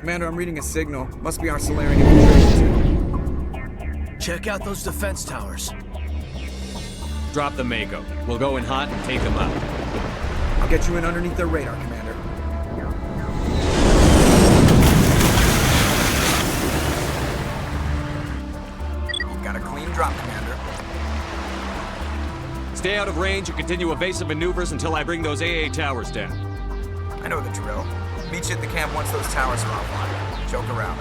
Commander, I'm reading a signal. Must be our Salarian infiltration. Check out those defense towers. Drop the Mako. We'll go in hot and take them out. I'll get you in underneath their radar, Commander. You've got a clean drop, Commander. Stay out of range and continue evasive maneuvers until I bring those AA towers down. I know the drill. Meet you at the camp once those towers are offline. Joke around.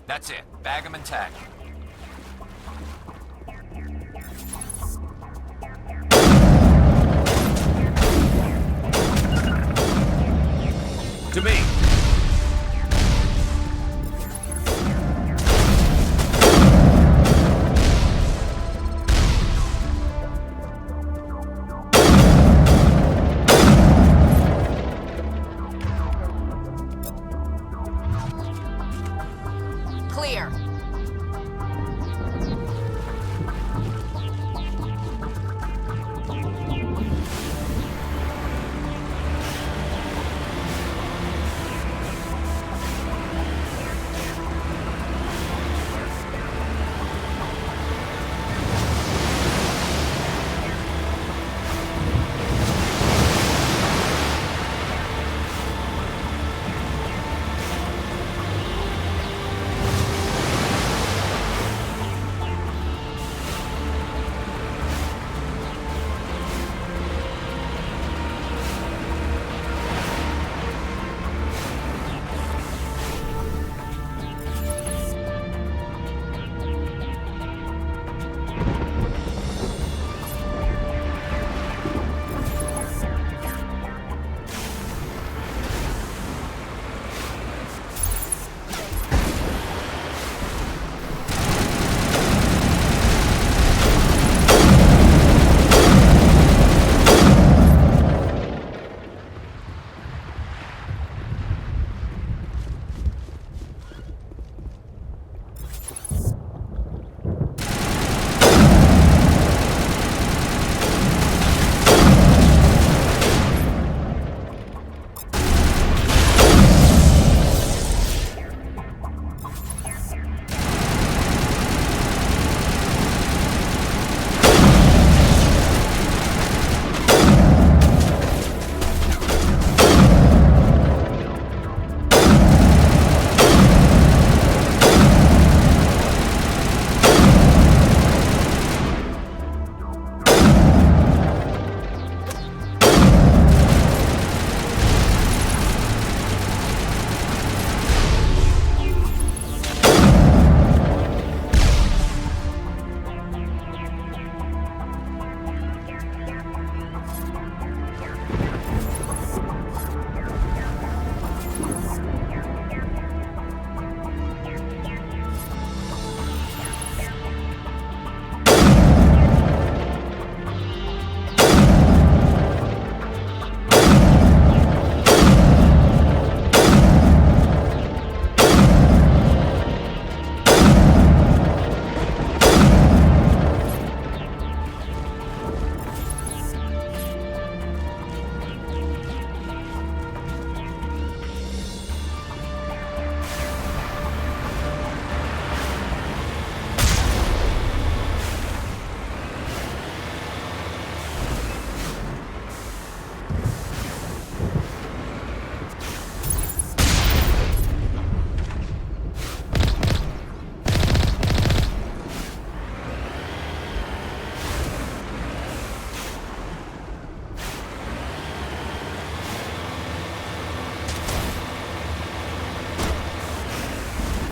That's it. Bag them and tag. To me. Clear.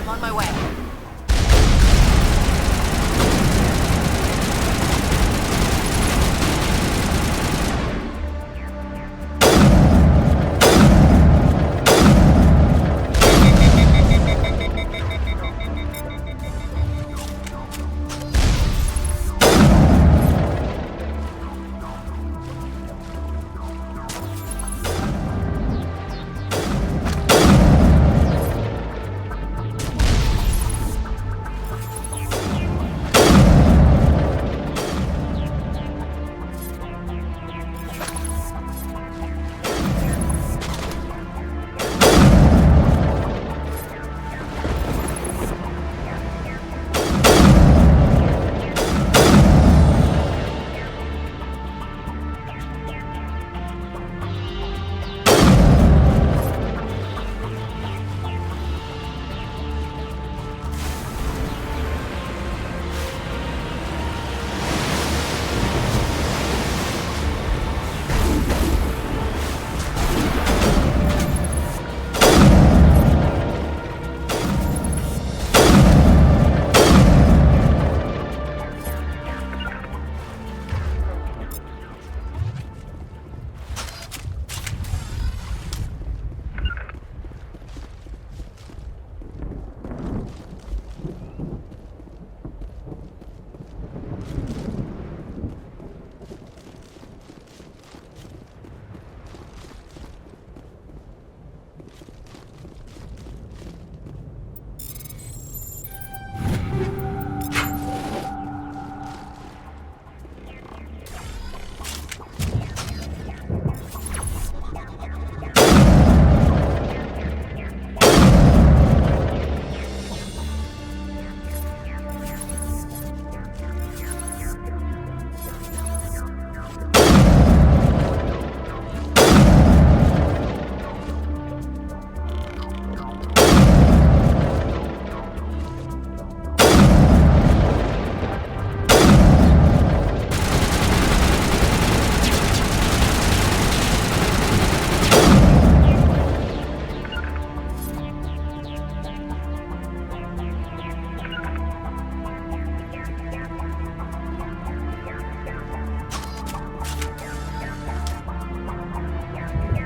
I'm on my way.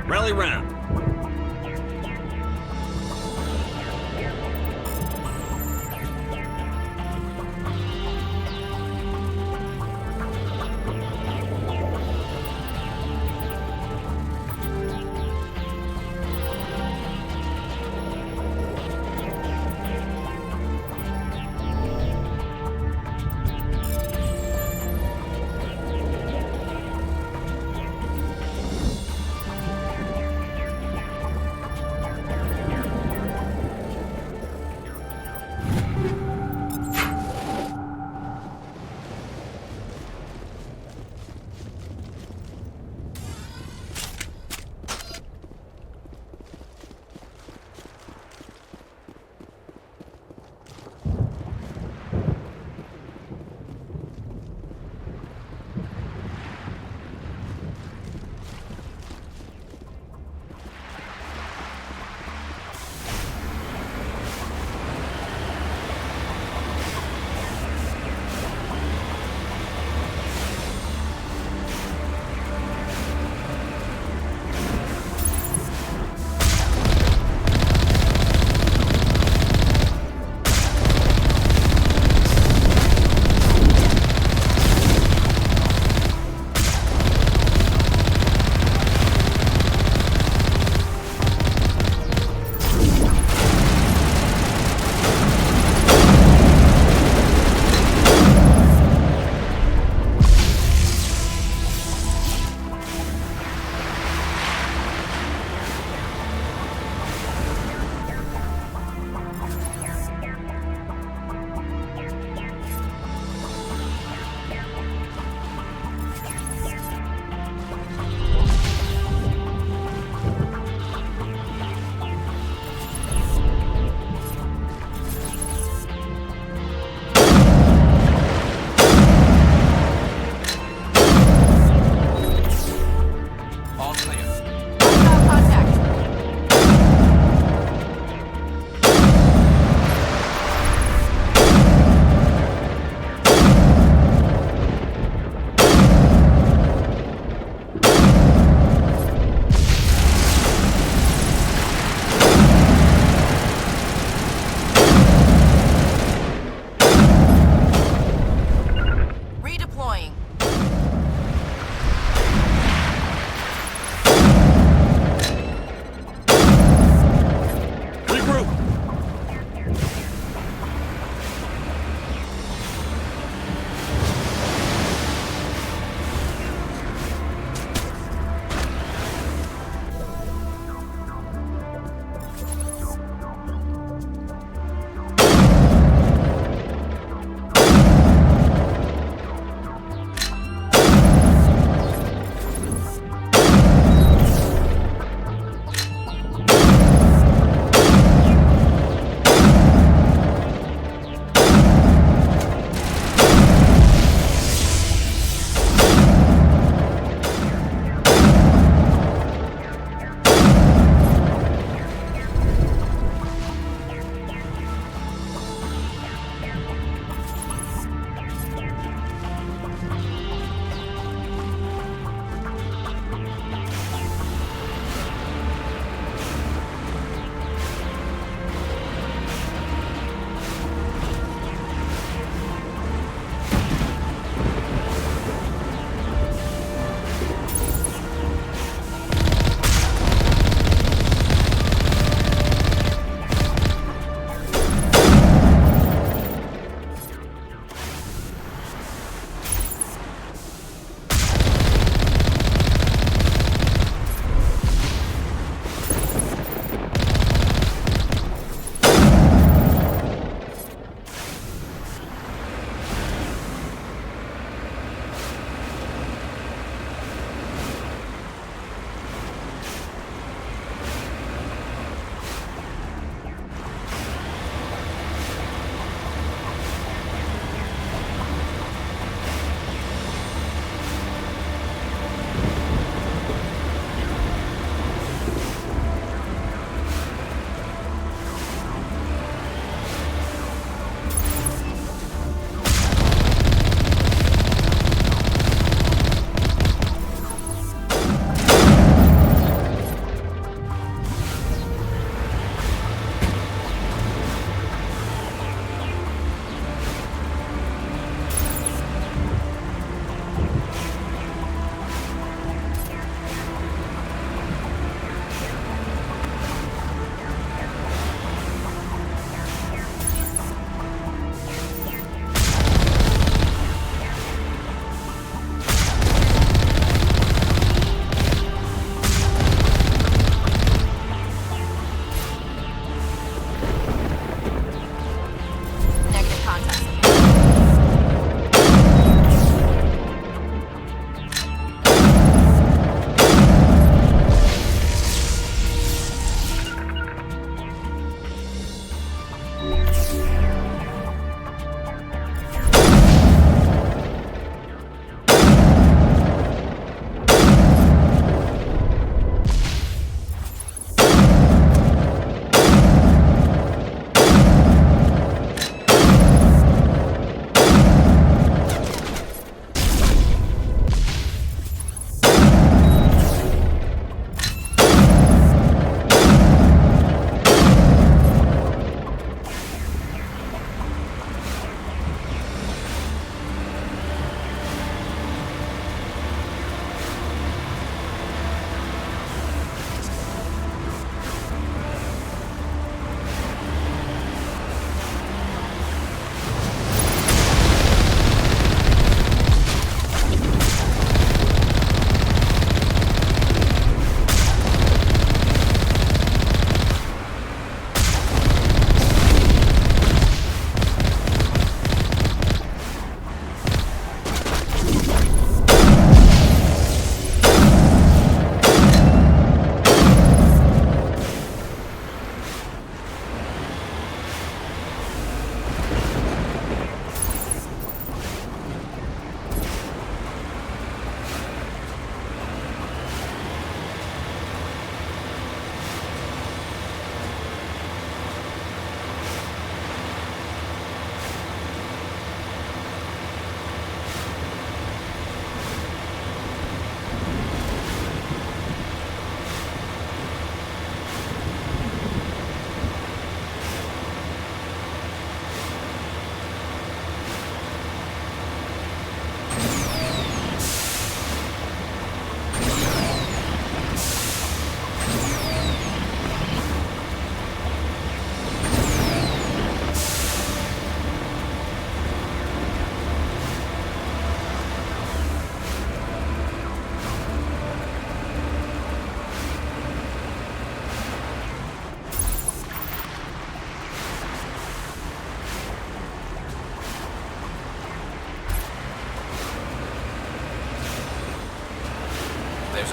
Rally round.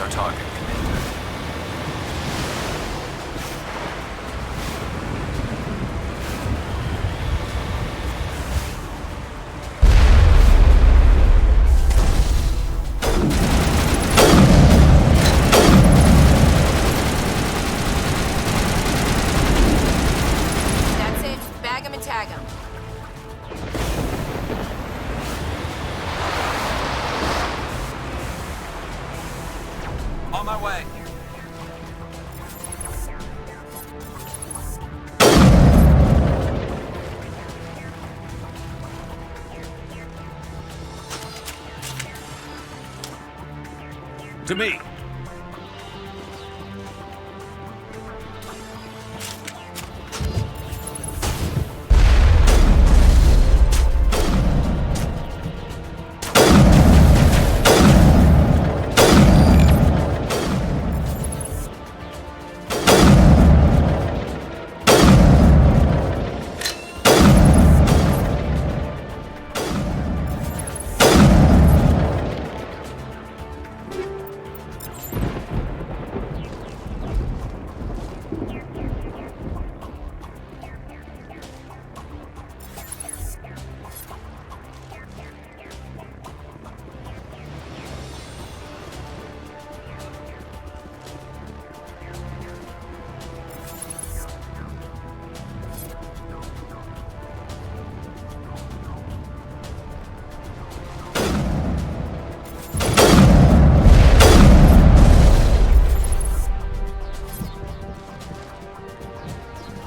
our target, Commander. That's it. Bag 'em and tag 'em. On my way. To me.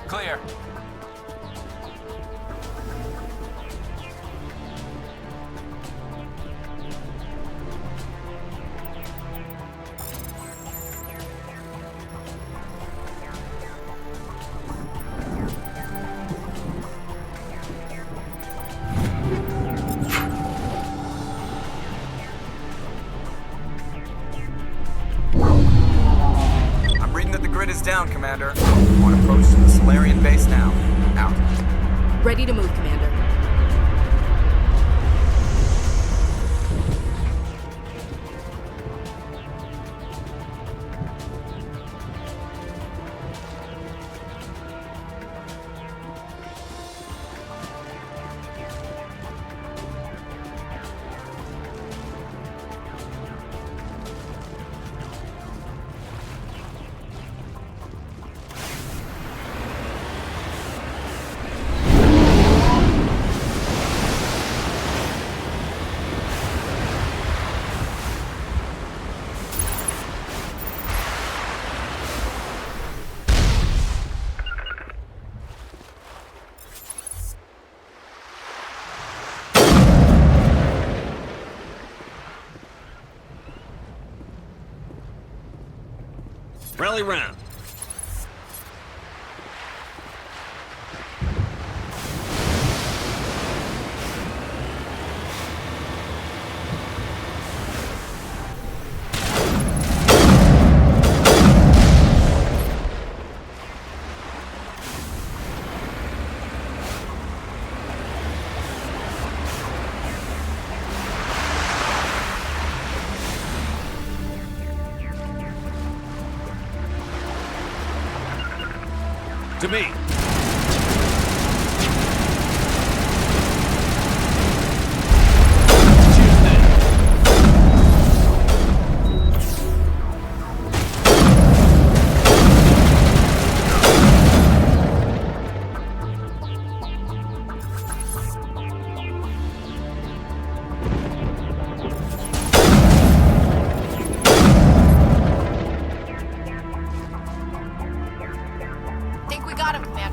Clear. I'm reading that the grid is down, Commander. On approach to the Salarian base now. Out. Ready to move, Commander. Rally round. To me. Choose them. Think we got him, Commander.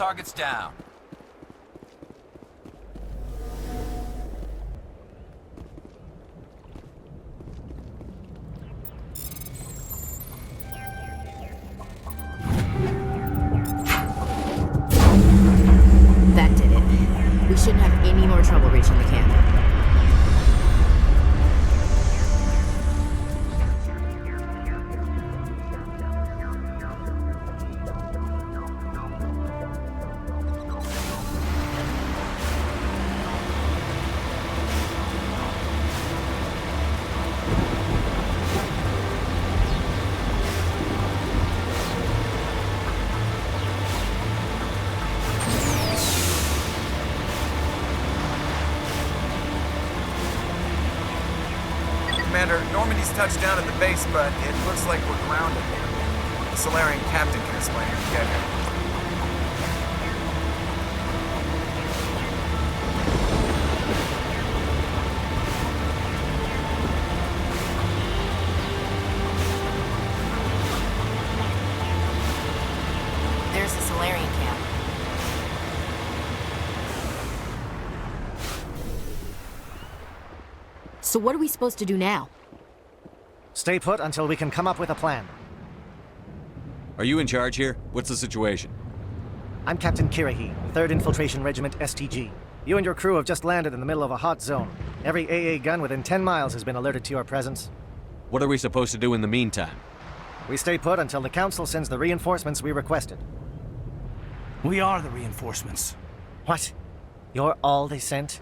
targets down. That did it. We shouldn't have any more trouble reaching the camp. Commander, Normandy's touched down at the base, but it looks like we're grounded here. The Solarian captain can explain how to get here. There's the Solarian camp. So what are we supposed to do now? Stay put until we can come up with a plan. Are you in charge here? What's the situation? I'm Captain Kirahi, 3rd Infiltration Regiment STG. You and your crew have just landed in the middle of a hot zone. Every AA gun within 10 miles has been alerted to your presence. What are we supposed to do in the meantime? We stay put until the Council sends the reinforcements we requested. We are the reinforcements. What? You're all they sent?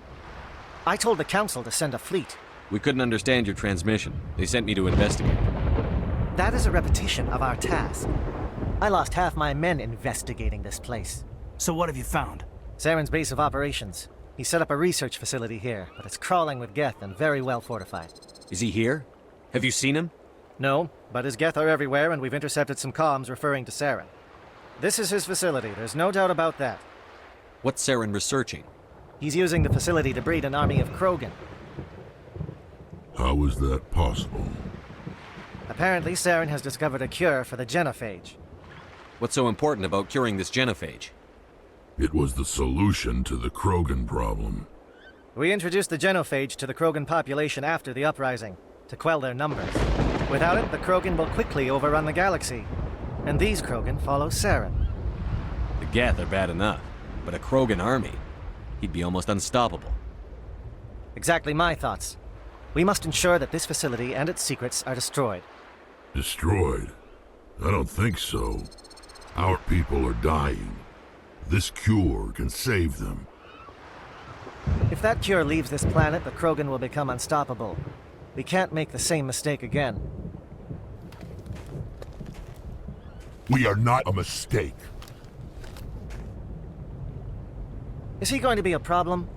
I told the Council to send a fleet. We couldn't understand your transmission. They sent me to investigate. That is a repetition of our task. I lost half my men investigating this place. So what have you found? Saren's base of operations. He set up a research facility here, but it's crawling with Geth and very well fortified. Is he here? Have you seen him? No, but his Geth are everywhere and we've intercepted some comms referring to Saren. This is his facility, there's no doubt about that. What's Saren researching? He's using the facility to breed an army of Krogan. How is that possible? Apparently, Saren has discovered a cure for the genophage. What's so important about curing this genophage? It was the solution to the Krogan problem. We introduced the genophage to the Krogan population after the uprising, to quell their numbers. Without it, the Krogan will quickly overrun the galaxy. And these Krogan follow Saren. The Geth are bad enough, but a Krogan army? He'd be almost unstoppable. Exactly my thoughts. We must ensure that this facility and its secrets are destroyed. Destroyed? I don't think so. Our people are dying. This cure can save them. If that cure leaves this planet, the Krogan will become unstoppable. We can't make the same mistake again. We are not a mistake. Is he going to be a problem?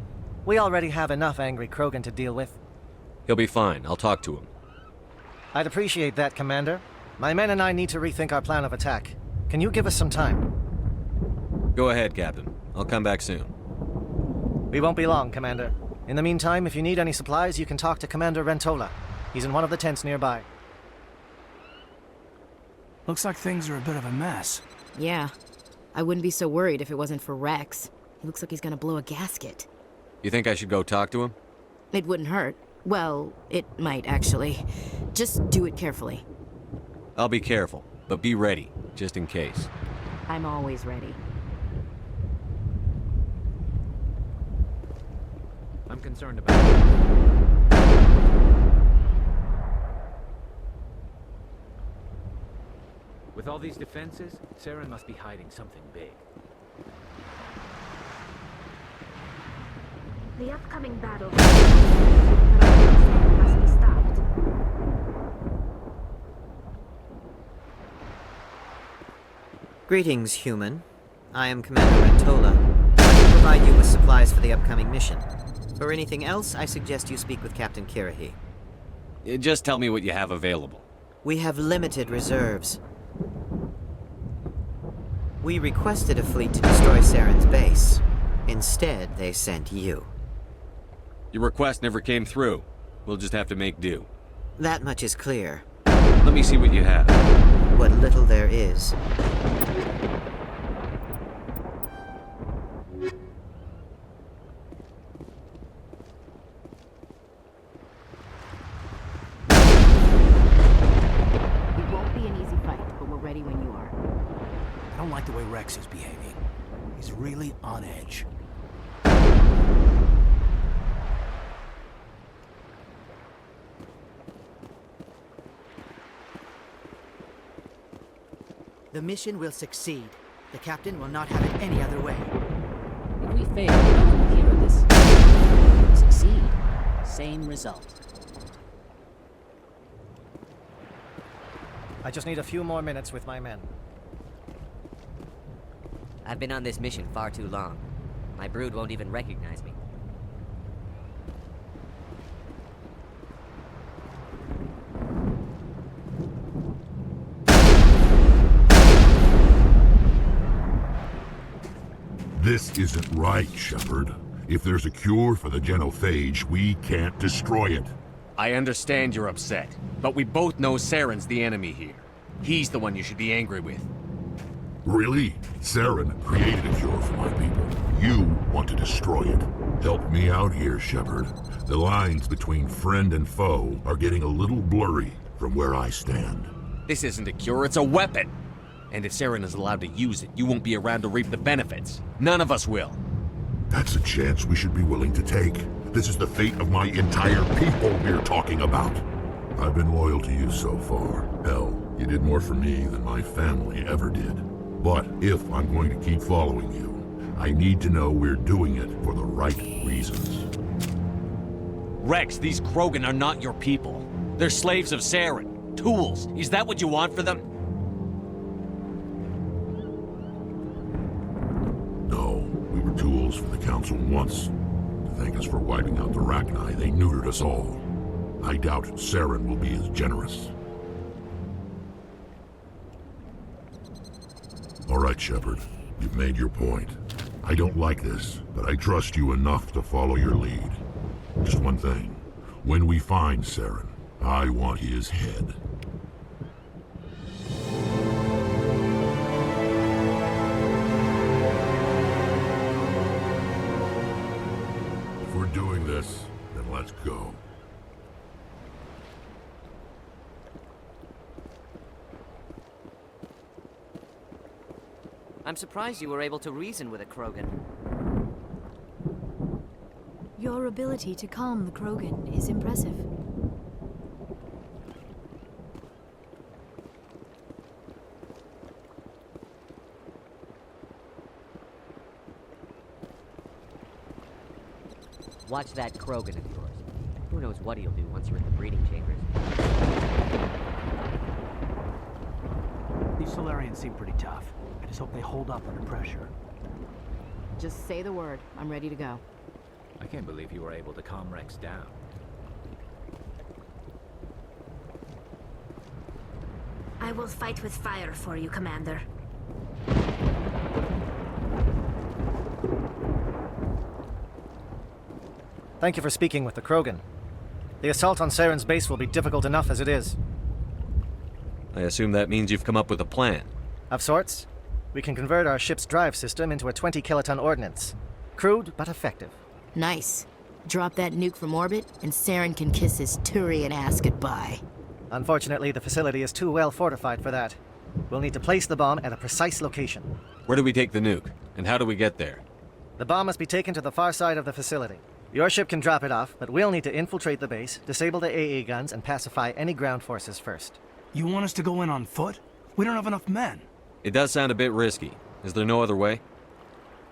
We already have enough angry Krogan to deal with. He'll be fine. I'll talk to him. I'd appreciate that, Commander. My men and I need to rethink our plan of attack. Can you give us some time? Go ahead, Captain. I'll come back soon. We won't be long, Commander. In the meantime, if you need any supplies, you can talk to Commander Rentola. He's in one of the tents nearby. Looks like things are a bit of a mess. Yeah. I wouldn't be so worried if it wasn't for Rex. He looks like he's gonna blow a gasket. You think I should go talk to him? It wouldn't hurt. Well, it might, actually. Just do it carefully. I'll be careful, but be ready, just in case. I'm always ready. I'm concerned about... With all these defenses, Saren must be hiding something big. The upcoming battle must be stopped. Greetings, human. I am Commander Rentola. I will provide you with supplies for the upcoming mission. For anything else, I suggest you speak with Captain Kirahi. Just tell me what you have available. We have limited reserves. We requested a fleet to destroy Saren's base. Instead, they sent you. Your request never came through. We'll just have to make do. That much is clear. Let me see what you have. What little there is. Rex is behaving. He's really on edge. The mission will succeed. The captain will not have it any other way. If we fail, no one will hear of this. If we succeed, same result. I just need a few more minutes with my men. I've been on this mission far too long. My brood won't even recognize me. This isn't right, Shepard. If there's a cure for the genophage, we can't destroy it. I understand you're upset, but we both know Saren's the enemy here. He's the one you should be angry with. Really? Saren created a cure for my people. You want to destroy it. Help me out here, Shepard. The lines between friend and foe are getting a little blurry from where I stand. This isn't a cure, it's a weapon! And if Saren is allowed to use it, you won't be around to reap the benefits. None of us will. That's a chance we should be willing to take. This is the fate of my entire people we're talking about. I've been loyal to you so far. Hell, you did more for me than my family ever did. But if I'm going to keep following you, I need to know we're doing it for the right reasons. Rex, these Krogan are not your people. They're slaves of Saren. Tools. Is that what you want for them? No, we were tools for the Council once. To thank us for wiping out the Rachni, they neutered us all. I doubt Saren will be as generous. All right, Shepard. You've made your point. I don't like this, but I trust you enough to follow your lead. Just one thing. When we find Saren, I want his head. If we're doing this, then let's go. I'm surprised you were able to reason with a Krogan. Your ability to calm the Krogan is impressive. Watch that Krogan of yours. Who knows what he'll do once you're in the breeding chambers. These Salarians seem pretty tough. I just hope they hold up under pressure. Just say the word. I'm ready to go. I can't believe you were able to calm Rex down. I will fight with fire for you, Commander. Thank you for speaking with the Krogan. The assault on Saren's base will be difficult enough as it is. I assume that means you've come up with a plan. Of sorts. We can convert our ship's drive system into a 20-kiloton ordnance. Crude, but effective. Nice. Drop that nuke from orbit, and Saren can kiss his Turian ass goodbye. Unfortunately, the facility is too well fortified for that. We'll need to place the bomb at a precise location. Where do we take the nuke? And how do we get there? The bomb must be taken to the far side of the facility. Your ship can drop it off, but we'll need to infiltrate the base, disable the AA guns, and pacify any ground forces first. You want us to go in on foot? We don't have enough men. It does sound a bit risky. Is there no other way?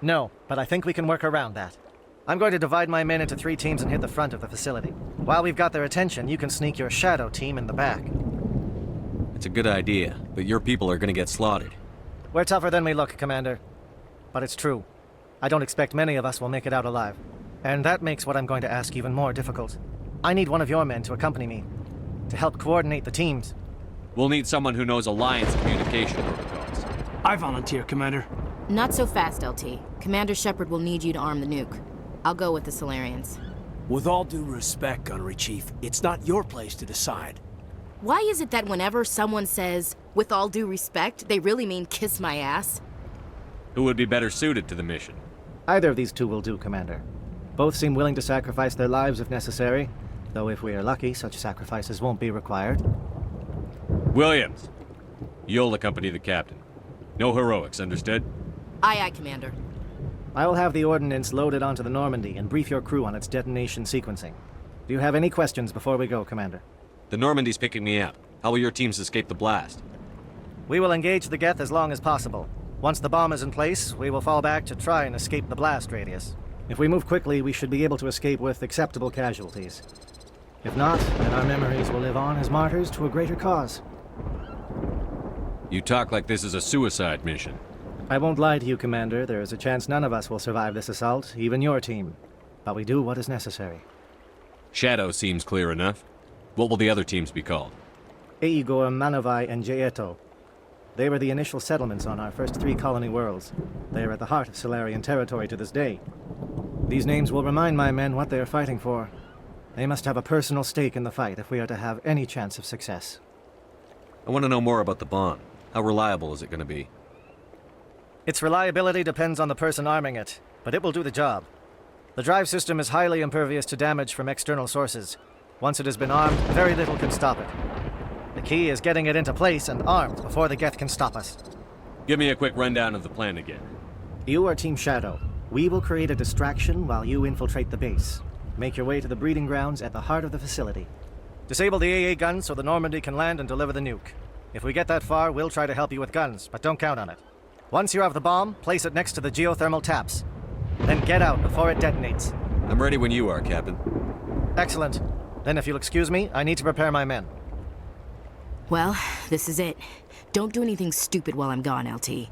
No, but I think we can work around that. I'm going to divide my men into 3 teams and hit the front of the facility. While we've got their attention, you can sneak your shadow team in the back. It's a good idea, but your people are gonna get slaughtered. We're tougher than we look, Commander. But it's true. I don't expect many of us will make it out alive. And that makes what I'm going to ask even more difficult. I need one of your men to accompany me, to help coordinate the teams. We'll need someone who knows Alliance communication protocols. I volunteer, Commander. Not so fast, LT. Commander Shepard will need you to arm the nuke. I'll go with the Salarians. With all due respect, Gunnery Chief, it's not your place to decide. Why is it that whenever someone says, with all due respect, they really mean kiss my ass? Who would be better suited to the mission? Either of these two will do, Commander. Both seem willing to sacrifice their lives if necessary, though if we are lucky, such sacrifices won't be required. Williams, you'll accompany the captain. No heroics, understood? Aye, aye, Commander. I will have the ordnance loaded onto the Normandy and brief your crew on its detonation sequencing. Do you have any questions before we go, Commander? The Normandy's picking me up. How will your teams escape the blast? We will engage the Geth as long as possible. Once the bomb is in place, we will fall back to try and escape the blast radius. If we move quickly, we should be able to escape with acceptable casualties. If not, then our memories will live on as martyrs to a greater cause. You talk like this is a suicide mission. I won't lie to you, Commander. There is a chance none of us will survive this assault, even your team. But we do what is necessary. Shadow seems clear enough. What will the other teams be called? Igor, Manovai, and Jaeto. They were the initial settlements on our first 3 colony worlds. They are at the heart of Salarian territory to this day. These names will remind my men what they are fighting for. They must have a personal stake in the fight if we are to have any chance of success. I want to know more about the bomb. How reliable is it going to be? Its reliability depends on the person arming it, but it will do the job. The drive system is highly impervious to damage from external sources. Once it has been armed, very little can stop it. The key is getting it into place and armed before the Geth can stop us. Give me a quick rundown of the plan again. You are Team Shadow. We will create a distraction while you infiltrate the base. Make your way to the breeding grounds at the heart of the facility. Disable the AA guns so the Normandy can land and deliver the nuke. If we get that far, we'll try to help you with guns, but don't count on it. Once you have the bomb, place it next to the geothermal taps. Then get out before it detonates. I'm ready when you are, Captain. Excellent. Then if you'll excuse me, I need to prepare my men. Well, this is it. Don't do anything stupid while I'm gone, LT.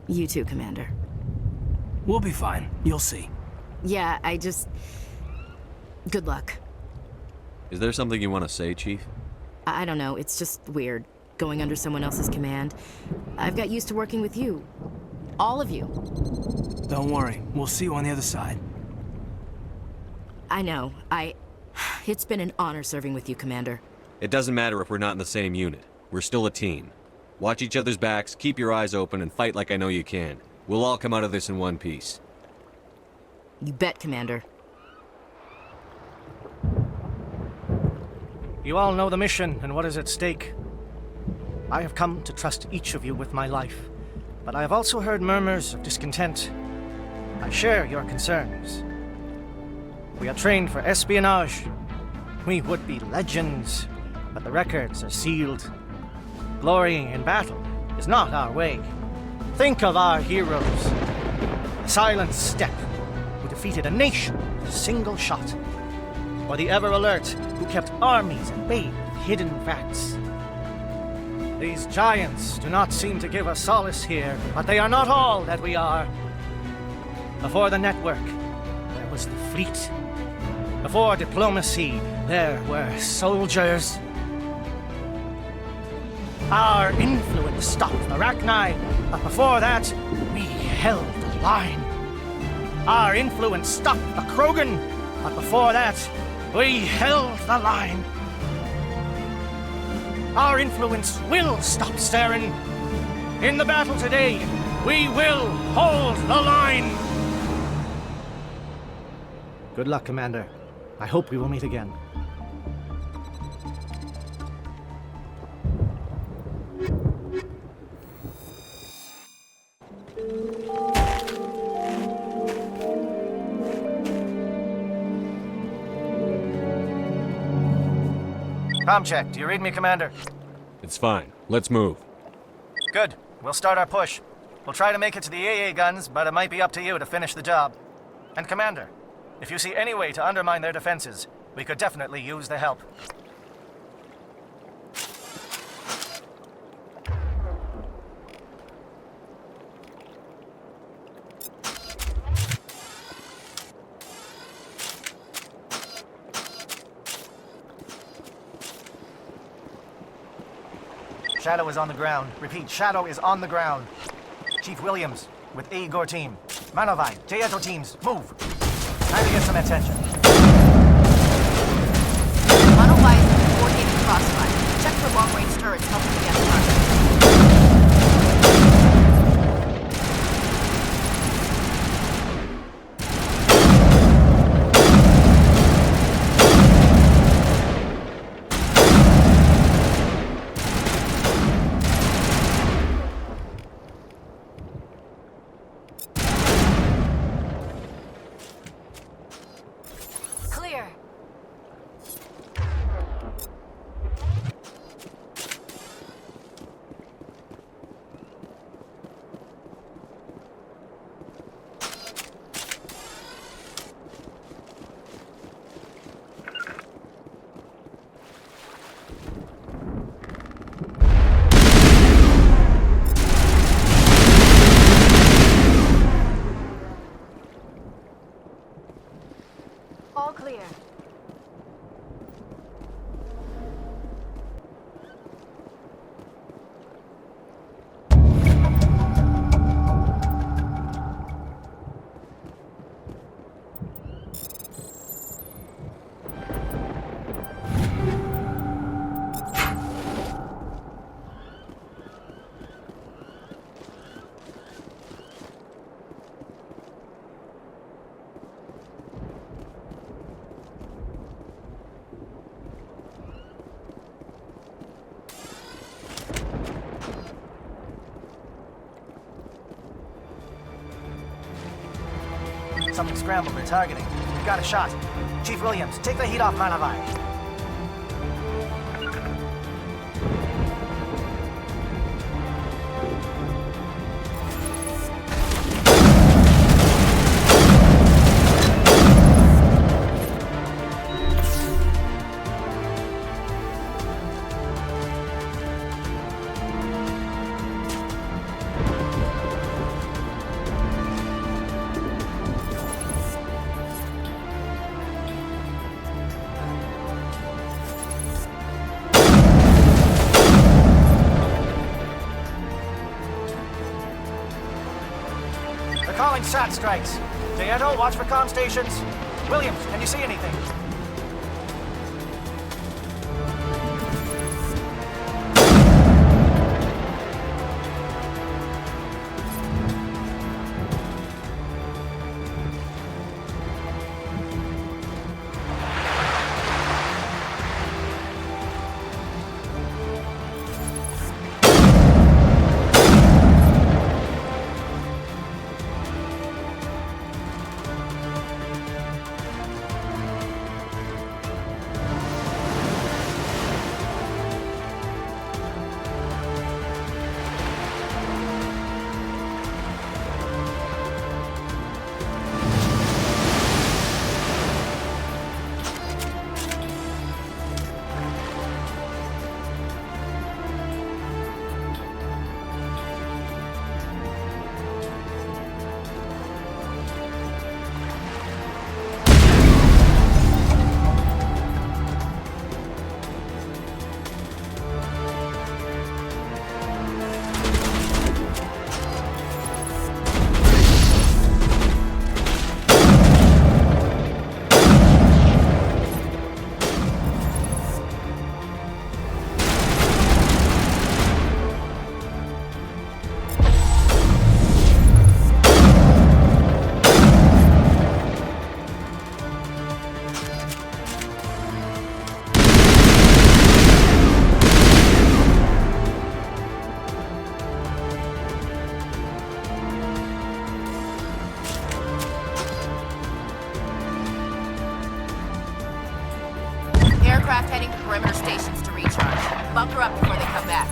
You too, Commander. We'll be fine. You'll see. Yeah, Good luck. Is there something you want to say, Chief? I don't know, it's just weird, going under someone else's command. I've got used to working with you. All of you. Don't worry, we'll see you on the other side. I know, It's been an honor serving with you, Commander. It doesn't matter if we're not in the same unit. We're still a team. Watch each other's backs, keep your eyes open, and fight like I know you can. We'll all come out of this in one piece. You bet, Commander. You all know the mission and what is at stake. I have come to trust each of you with my life, but I have also heard murmurs of discontent. I share your concerns. We are trained for espionage. We would be legends, but the records are sealed. Glorying in battle is not our way. Think of our heroes. The Silent Step, who defeated a nation with a single shot. Or the Ever Alert, who kept armies at bay with hidden facts. These giants do not seem to give us solace here, but they are not all that we are. Before the network, there was the fleet. Before diplomacy, there were soldiers. Our influence stopped the Rachni, but before that, we held the line. Our influence stopped the Krogan, but before that, we held the line. Our influence will stop Saren. In the battle today, we will hold the line. Good luck, Commander. I hope we will meet again. Comm check. Do you read me, Commander? It's fine. Let's move. Good. We'll start our push. We'll try to make it to the AA guns, but it might be up to you to finish the job. And Commander, if you see any way to undermine their defenses, we could definitely use the help. Shadow is on the ground. Repeat, Shadow is on the ground. Chief Williams, with Igor team. Manovai, Jaeto teams, move. Time to get some attention. Monovai is in coordinated crossfire. Check for long-range turrets helping against targets. clear. All clear. Something scrambled. They're targeting. We've got a shot. Chief Williams, take the heat off Malavai. Calling SAT strikes. Dieto, watch for comm stations. Williams, can you see anything? Aircraft heading to perimeter stations to recharge. Bunker up before they come back.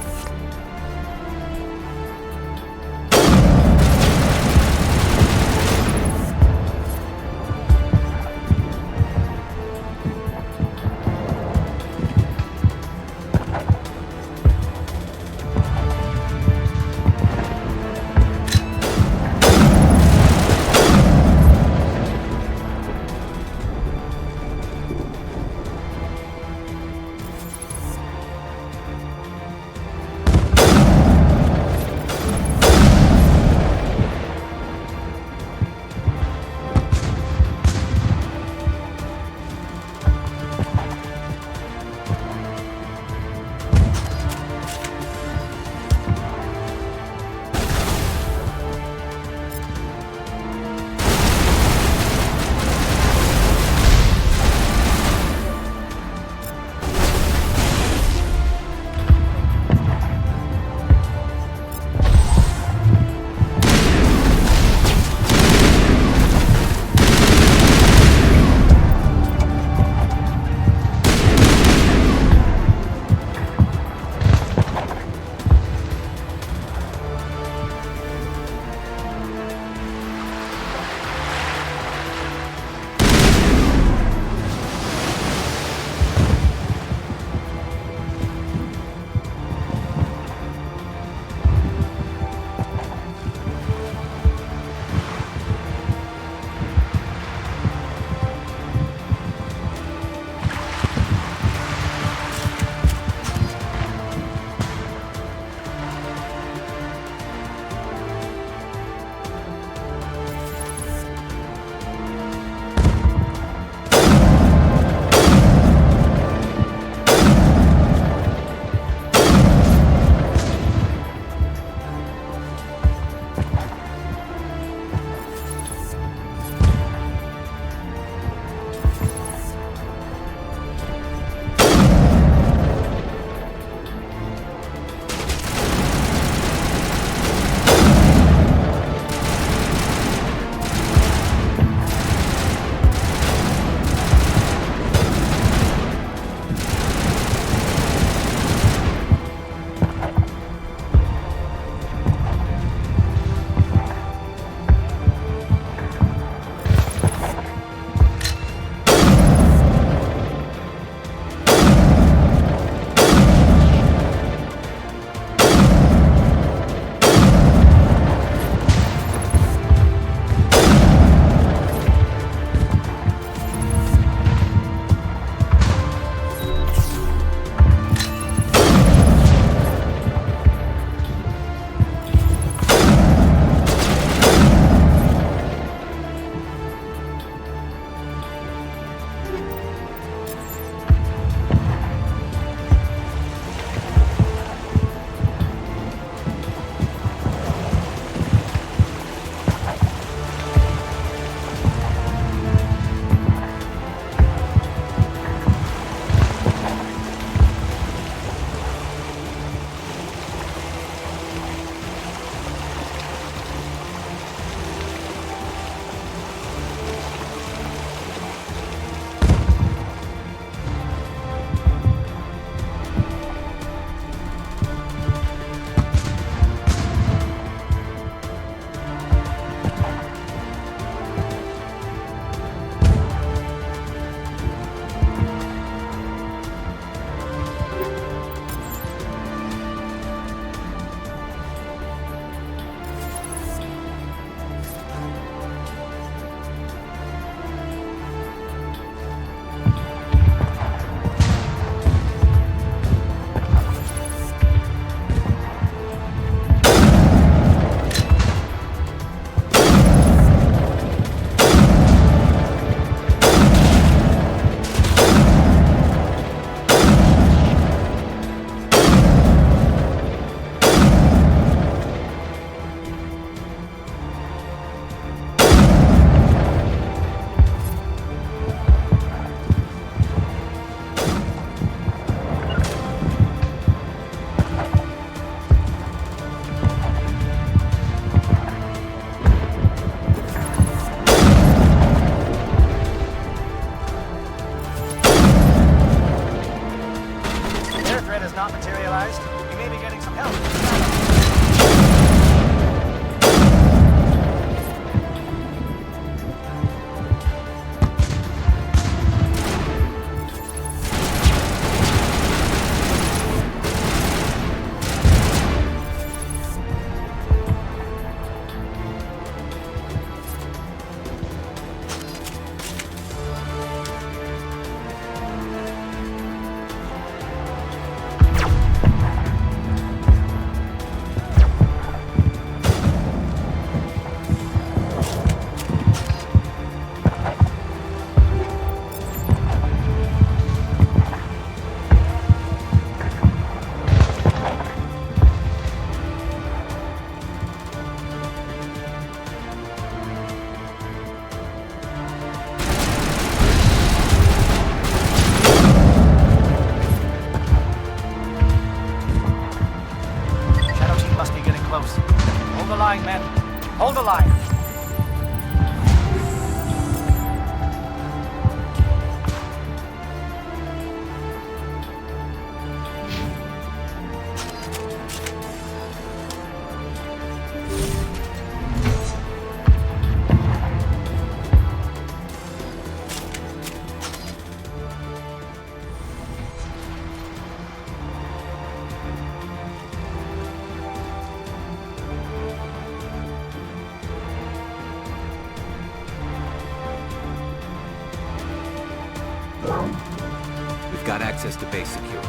We've got access to base security.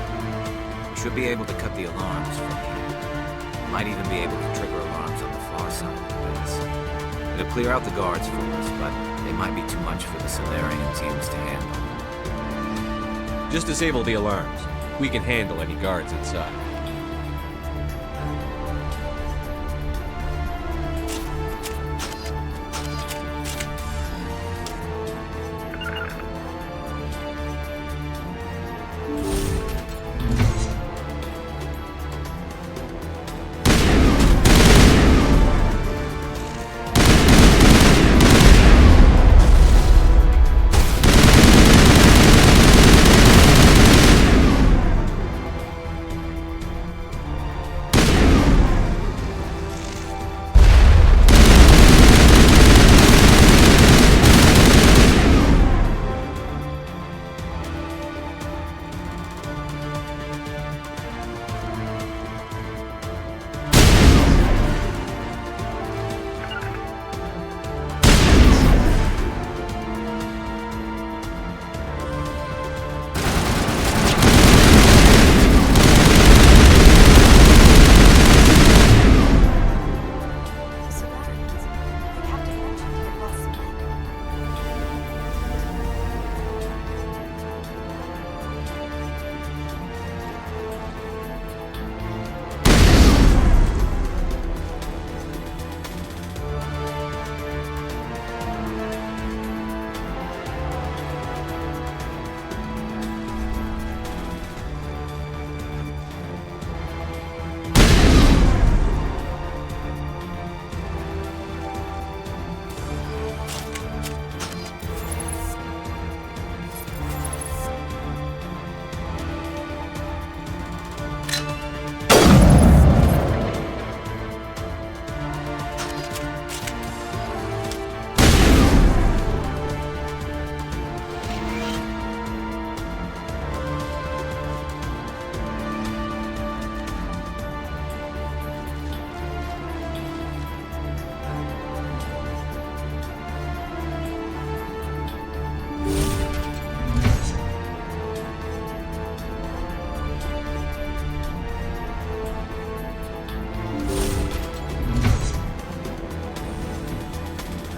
We should be able to cut the alarms from here. Might even be able to trigger alarms on the far side of the base. It'll clear out the guards for us, but they might be too much for the Salarian teams to handle. Just disable the alarms. We can handle any guards inside.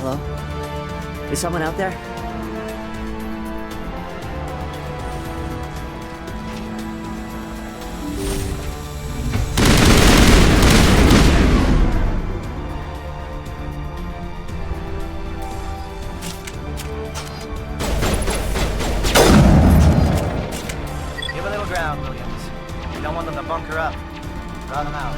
Hello? Is someone out there? Give a little ground, Williams. We don't want them to bunker up. Draw them out.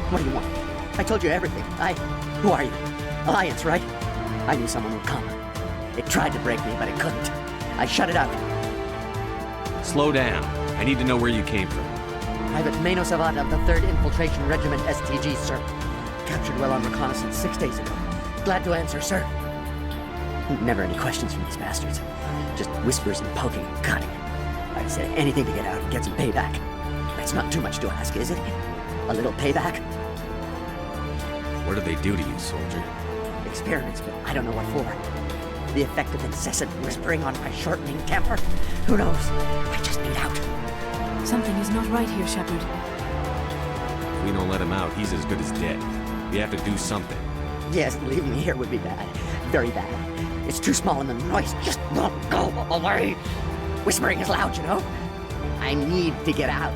What do you want? I told you everything. Who are you? Alliance, right? I knew someone would come. It tried to break me, but it couldn't. I shut it out. Slow down. I need to know where you came from. Private Mano Savata of the 3rd Infiltration Regiment STG, sir. Captured well on reconnaissance 6 days ago. Glad to answer, sir. Never any questions from these bastards. Just whispers and poking and cutting. I'd say anything to get out and get some payback. That's not too much to ask, is it? A little payback? What did they do to you, soldier? Experiments, but I don't know what for. The effect of incessant whispering on my shortening temper? Who knows? I just need out. Something is not right here, Shepard. If we don't let him out, he's as good as dead. We have to do something. Yes, leaving me here would be bad. Very bad. It's too small and the noise just won't go away. Whispering is loud, you know? I need to get out.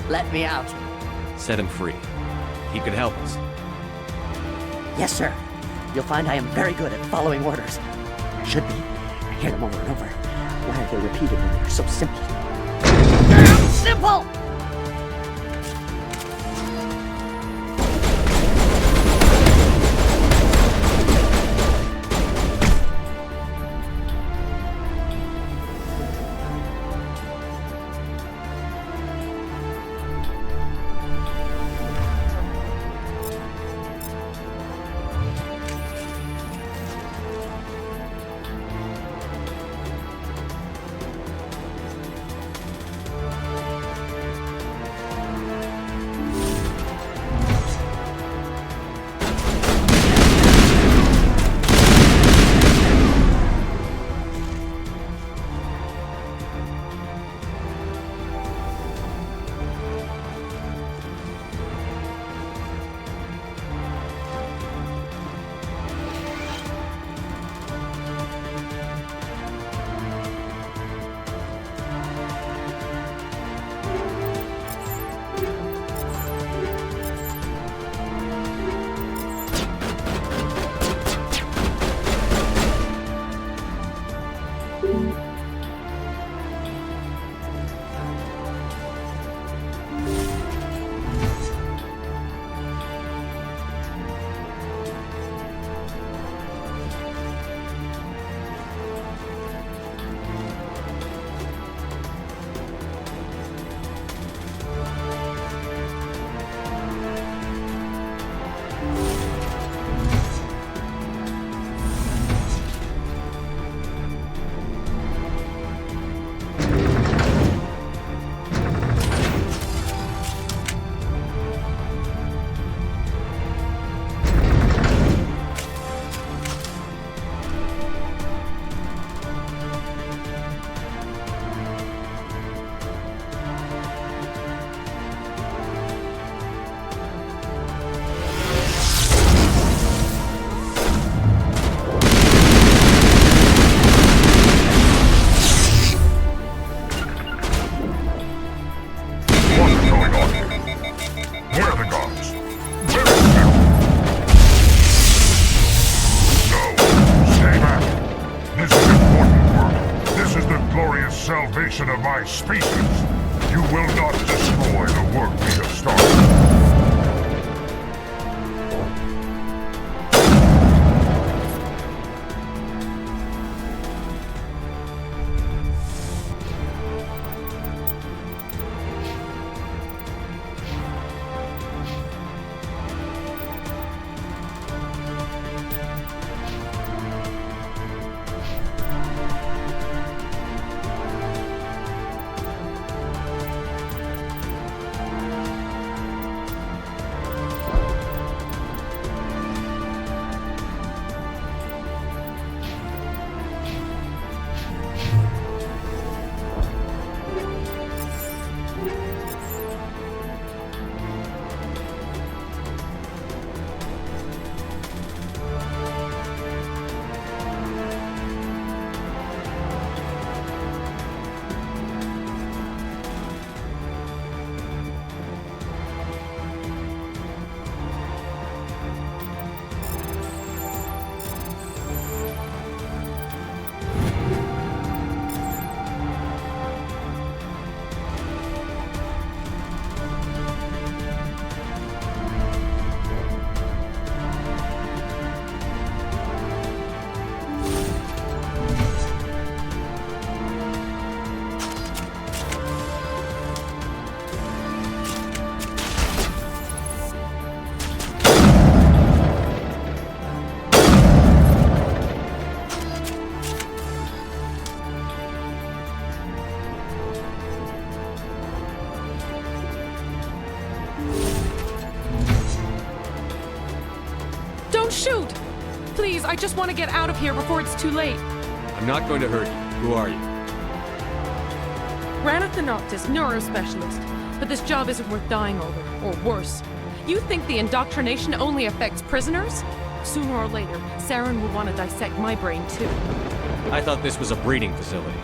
Let me out. Set him free. He could help us. Yes, sir. You'll find I am very good at following orders. I should be. I hear them over and over. Why are they repeated when they're so simple? Simple! salvation of my species. You will not destroy the work we have started. Shoot! Please, I just want to get out of here before it's too late. I'm not going to hurt you. Who are you? Ranith the Noctis, neurospecialist. But this job isn't worth dying over, or worse. You think the indoctrination only affects prisoners? Sooner or later, Saren will want to dissect my brain too. I thought this was a breeding facility.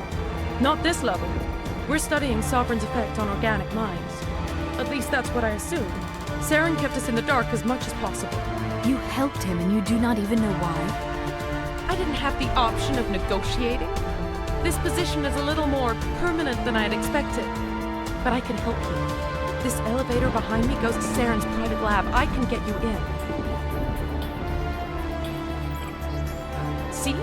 Not this level. We're studying Sovereign's effect on organic minds. At least that's what I assume. Saren kept us in the dark as much as possible. You helped him and you do not even know why? I didn't have the option of negotiating. This position is a little more permanent than I had expected. But I can help you. This elevator behind me goes to Saren's private lab. I can get you in. See?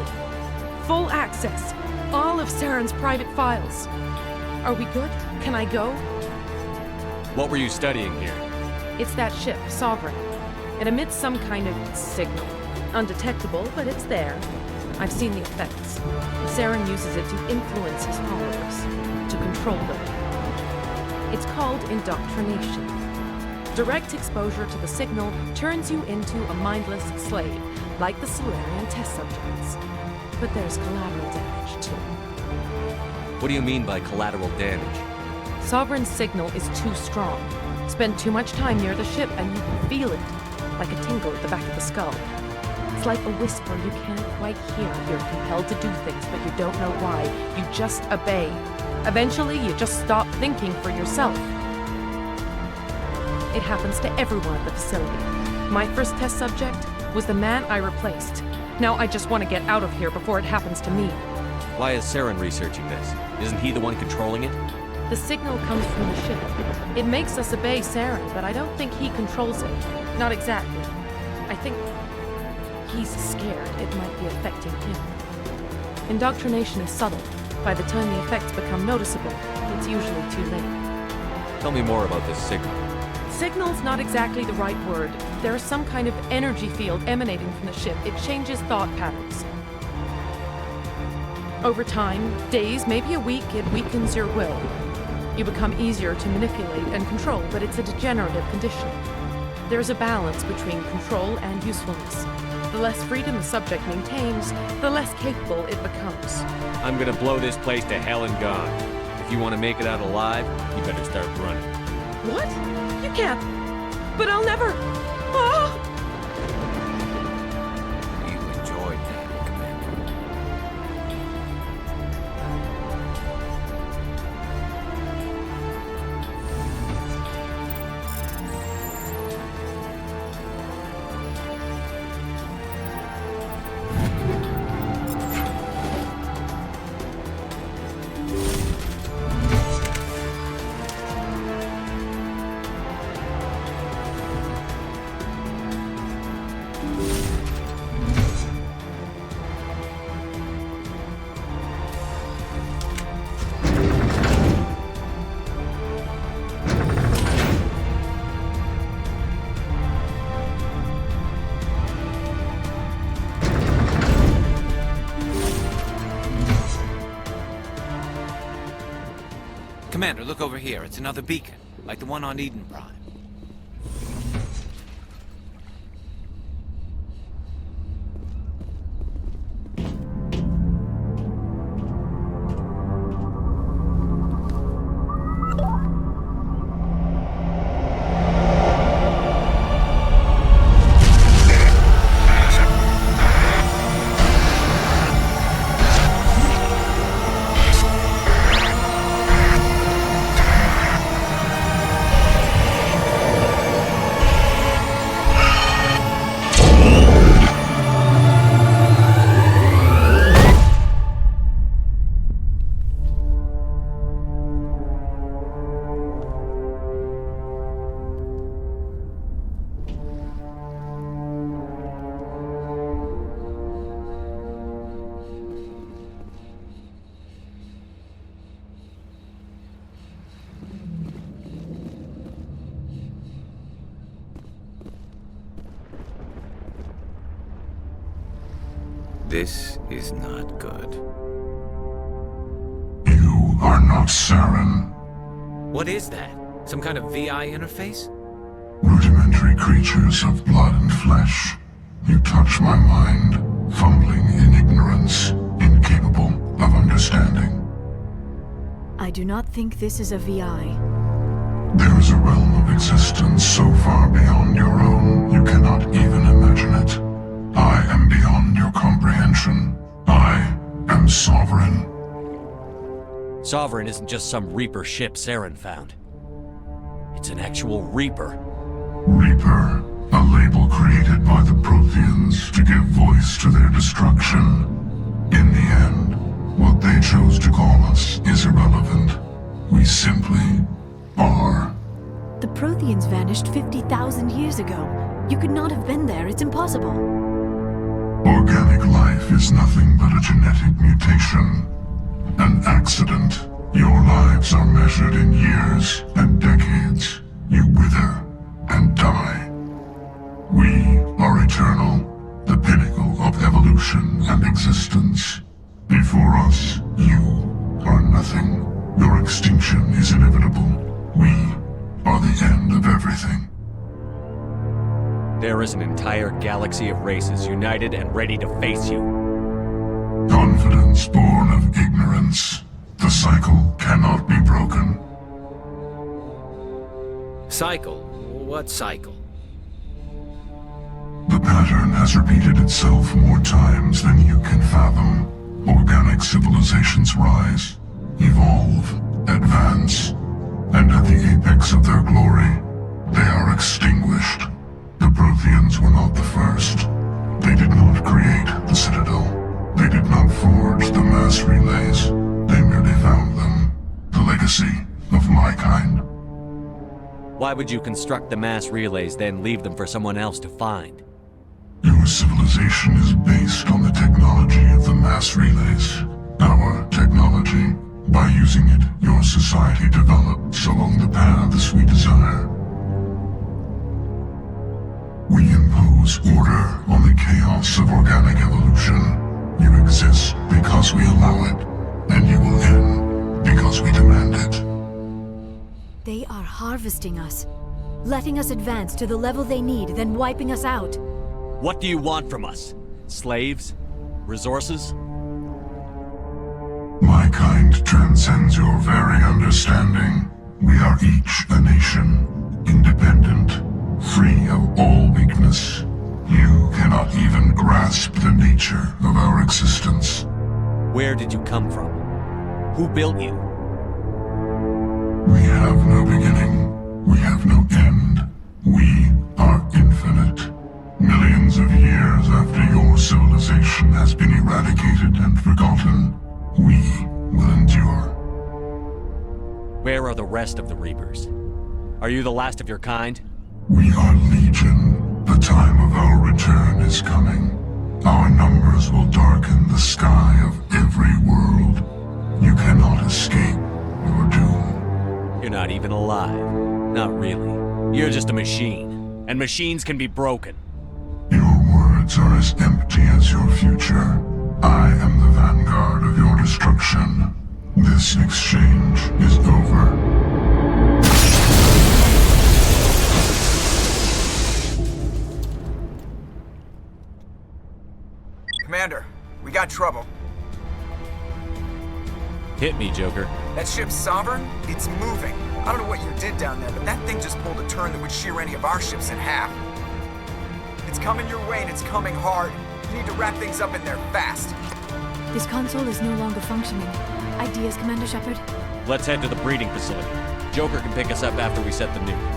Full access. All of Saren's private files. Are we good? Can I go? What were you studying here? It's that ship, Sovereign. It emits some kind of signal. Undetectable, but it's there. I've seen the effects. Saren uses it to influence his followers, to control them. It's called indoctrination. Direct exposure to the signal turns you into a mindless slave, like the Salarian test subjects. But there's collateral damage, too. What do you mean by collateral damage? Sovereign's signal is too strong. Spend too much time near the ship and you can feel it, like a tingle at the back of the skull. It's like a whisper you can't quite hear. You're compelled to do things, but you don't know why. You just obey. Eventually, you just stop thinking for yourself. It happens to everyone at the facility. My first test subject was the man I replaced. Now I just want to get out of here before it happens to me. Why is Saren researching this? Isn't he the one controlling it? The signal comes from the ship. It makes us obey Saren, but I don't think he controls it. Not exactly. I think he's scared it might be affecting him. Indoctrination is subtle. By the time the effects become noticeable, it's usually too late. Tell me more about this signal. Signal's not exactly the right word. There is some kind of energy field emanating from the ship. It changes thought patterns. Over time, days, maybe a week, it weakens your will. You become easier to manipulate and control, but it's a degenerative condition. There's a balance between control and usefulness. The less freedom the subject maintains, the less capable it becomes. I'm gonna blow this place to hell and gone. If you want to make it out alive, you better start running. What? You can't. But I'll never. Ah! You enjoyed that, Commander. Commander, look over here. It's another beacon, like the one on Eden Prime. This is not good. You are not Saren. What is that? Some kind of VI interface? Rudimentary creatures of blood and flesh. You touch my mind, fumbling in ignorance, incapable of understanding. I do not think this is a VI. There is a realm of existence so far beyond your own, you cannot even imagine it. I am beyond. beyond your comprehension. I am Sovereign isn't just some Reaper ship Saren found. It's an actual Reaper. Reaper, a label created by the Protheans to give voice to their destruction. In the end, what they chose to call us is irrelevant. We simply are. The Protheans vanished 50,000 years ago. You could not have been there. It's impossible. Organic life is nothing but a genetic mutation. An accident. Your lives are measured in years and decades. You wither and die. We are eternal, the pinnacle of evolution and existence. Before us, you are nothing. Your extinction is inevitable. We are the end of everything. There is an entire galaxy of races united and ready to face you. Confidence born of ignorance. The cycle cannot be broken. Cycle? What cycle? The pattern has repeated itself more times than you can fathom. Organic civilizations rise, evolve, advance, and at the apex of their glory, they are extinguished. The Protheans were not the first. They did not create the Citadel. They did not forge the mass relays. They merely found them. The legacy of my kind. Why would you construct the mass relays, then leave them for someone else to find? Your civilization is based on the technology of the mass relays. Our technology. By using it, your society develops along the paths we desire. We impose order on the chaos of organic evolution. You exist because we allow it, and you will end because we demand it. They are harvesting us, letting us advance to the level they need, then wiping us out. What do you want from us? Slaves? Resources? My kind transcends your very understanding. We are each a nation, independent, free of all weakness. You cannot even grasp the nature of our existence. Where did you come from? Who built you? We have no beginning. We have no end. We are infinite. Millions of years after your civilization has been eradicated and forgotten, we will endure. Where are the rest of the Reapers? Are you the last of your kind? We are legion. The time of our return is coming. Our numbers will darken the sky of every world. You cannot escape your doom. You're not even alive. Not really. You're just a machine. And machines can be broken. Your words are as empty as your future. I am the vanguard of your destruction. This exchange is over. Commander, we got trouble. Hit me, Joker. That ship's Sovereign? It's moving. I don't know what you did down there, but that thing just pulled a turn that would shear any of our ships in half. It's coming your way and it's coming hard. You need to wrap things up in there fast. This console is no longer functioning. Ideas, Commander Shepard? Let's head to the breeding facility. Joker can pick us up after we set the nuke.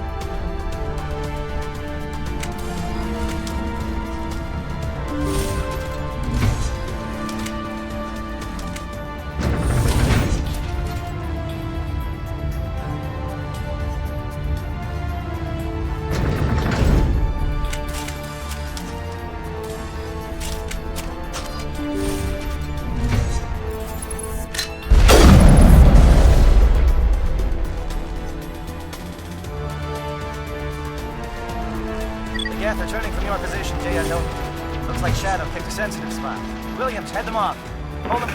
Geth are turning from your position, JSO. Looks like Shadow picked a sensitive spot. Williams, head them off. Hold them.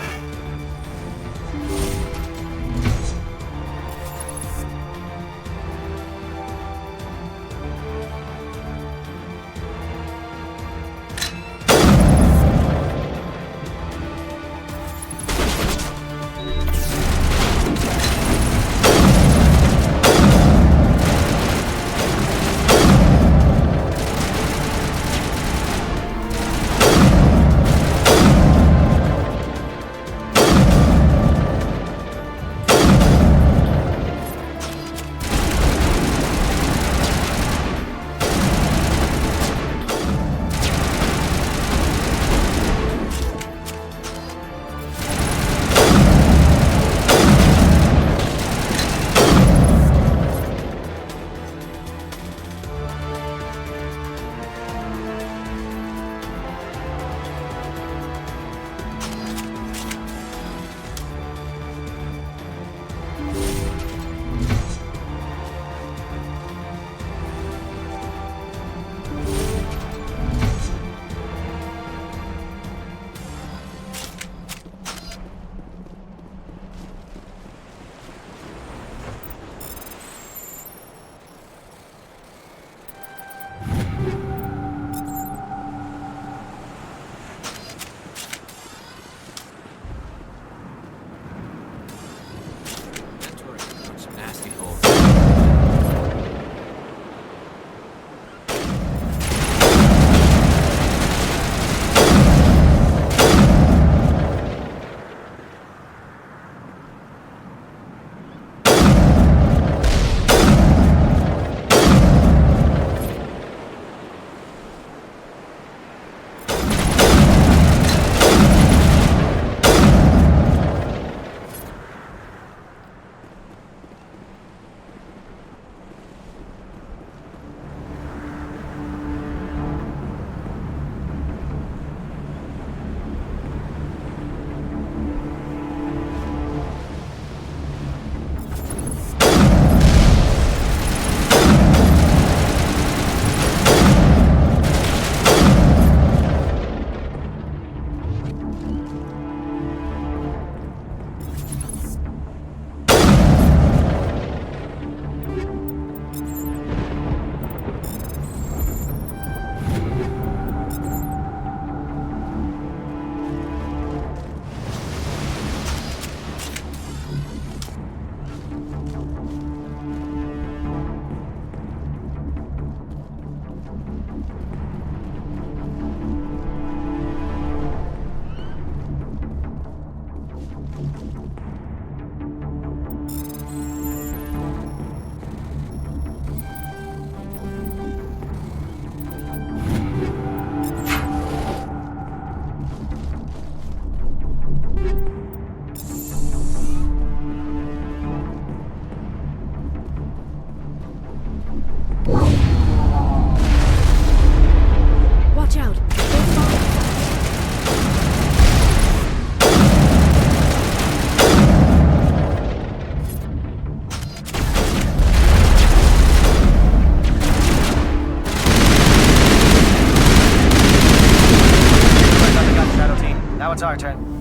it's our turn.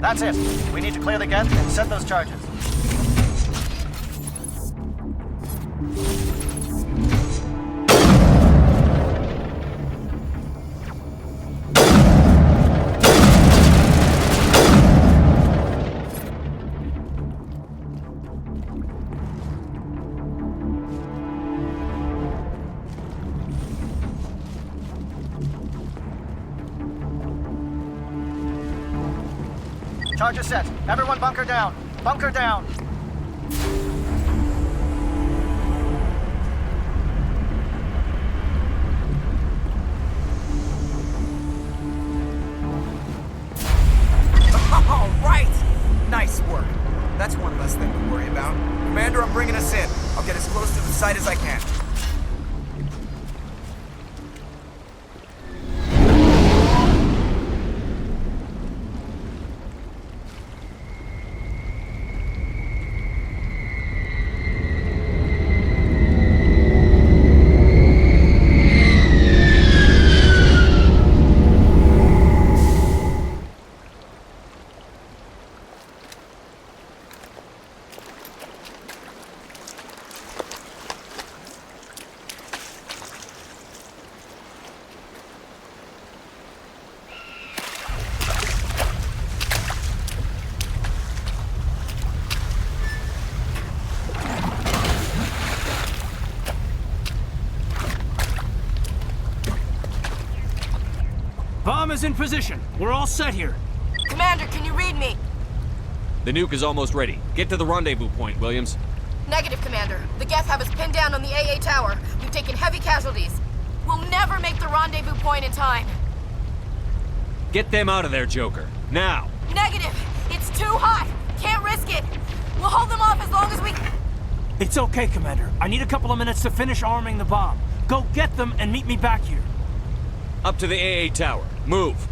That's it. We need to clear the gate and set those charges. Charges set. Everyone bunker down. Bunker down. All right! Nice work. That's one less thing to worry about. Commander, I'm bringing us in. I'll get as close to the site as I can. Bomb is in position. We're all set here. Commander, can you read me? The nuke is almost ready. Get to the rendezvous point, Williams. Negative, Commander. The Geth have us pinned down on the AA tower. We've taken heavy casualties. We'll never make the rendezvous point in time. Get them out of there, Joker. Now! Negative! It's too hot! Can't risk it! We'll hold them off as long as we... It's okay, Commander. I need a couple of minutes to finish arming the bomb. Go get them and meet me back here. Up to the AA tower. Move!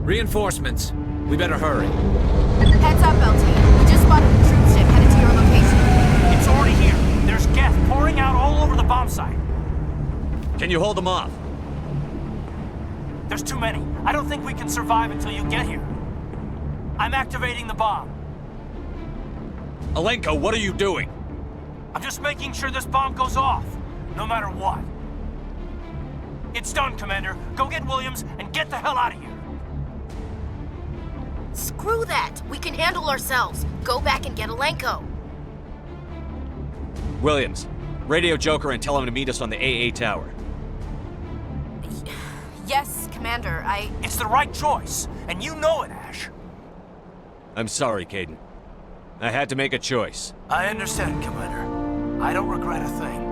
Reinforcements. We better hurry. Heads up, LT. We just spotted a troop ship headed to your location. It's already here. There's Geth pouring out all over the bomb site. Can you hold them off? There's too many. I don't think we can survive until you get here. I'm activating the bomb. Alenko, what are you doing? I'm just making sure this bomb goes off, no matter what. It's done, Commander. Go get Williams and get the hell out of here. Screw that! We can handle ourselves. Go back and get Alenko. Williams, radio Joker and tell him to meet us on the AA tower. Yes, Commander, It's the right choice, and you know it, Ash. I'm sorry, Caden. I had to make a choice. I understand, Commander. I don't regret a thing.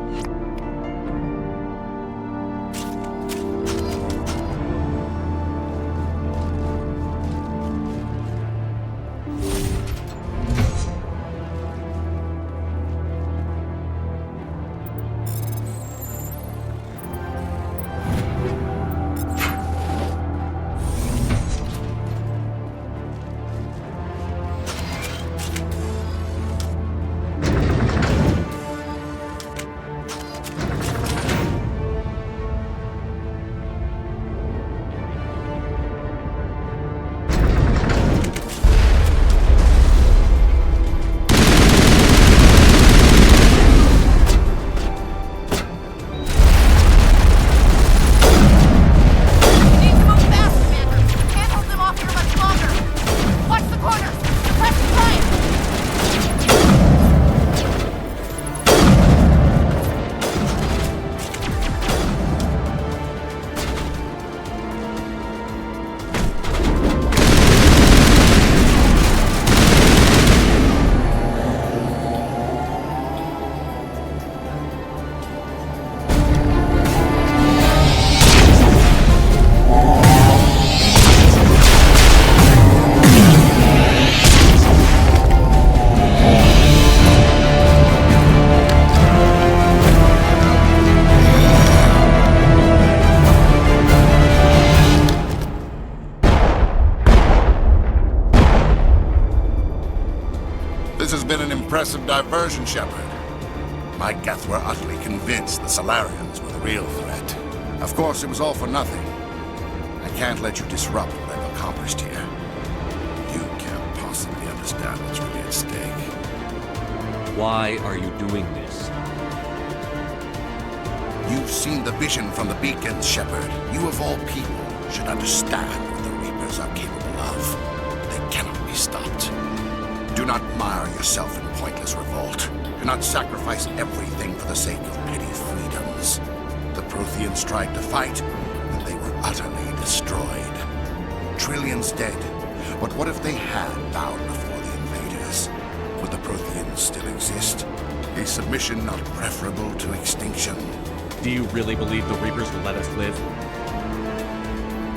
Impressive diversion, Shepard. My Geth were utterly convinced the Salarians were the real threat. Of course, it was all for nothing. I can't let you disrupt what I've accomplished here. You can't possibly understand what's really at stake. Why are you doing this? You've seen the vision from the beacons, Shepard. You of all people should understand what the Reapers are capable of. They cannot be stopped. Do not mire yourself in pointless revolt. Do not sacrifice everything for the sake of petty freedoms. The Protheans tried to fight, and they were utterly destroyed. Trillions dead, but what if they had bowed before the invaders? Would the Protheans still exist? A submission not preferable to extinction? Do you really believe the Reapers will let us live?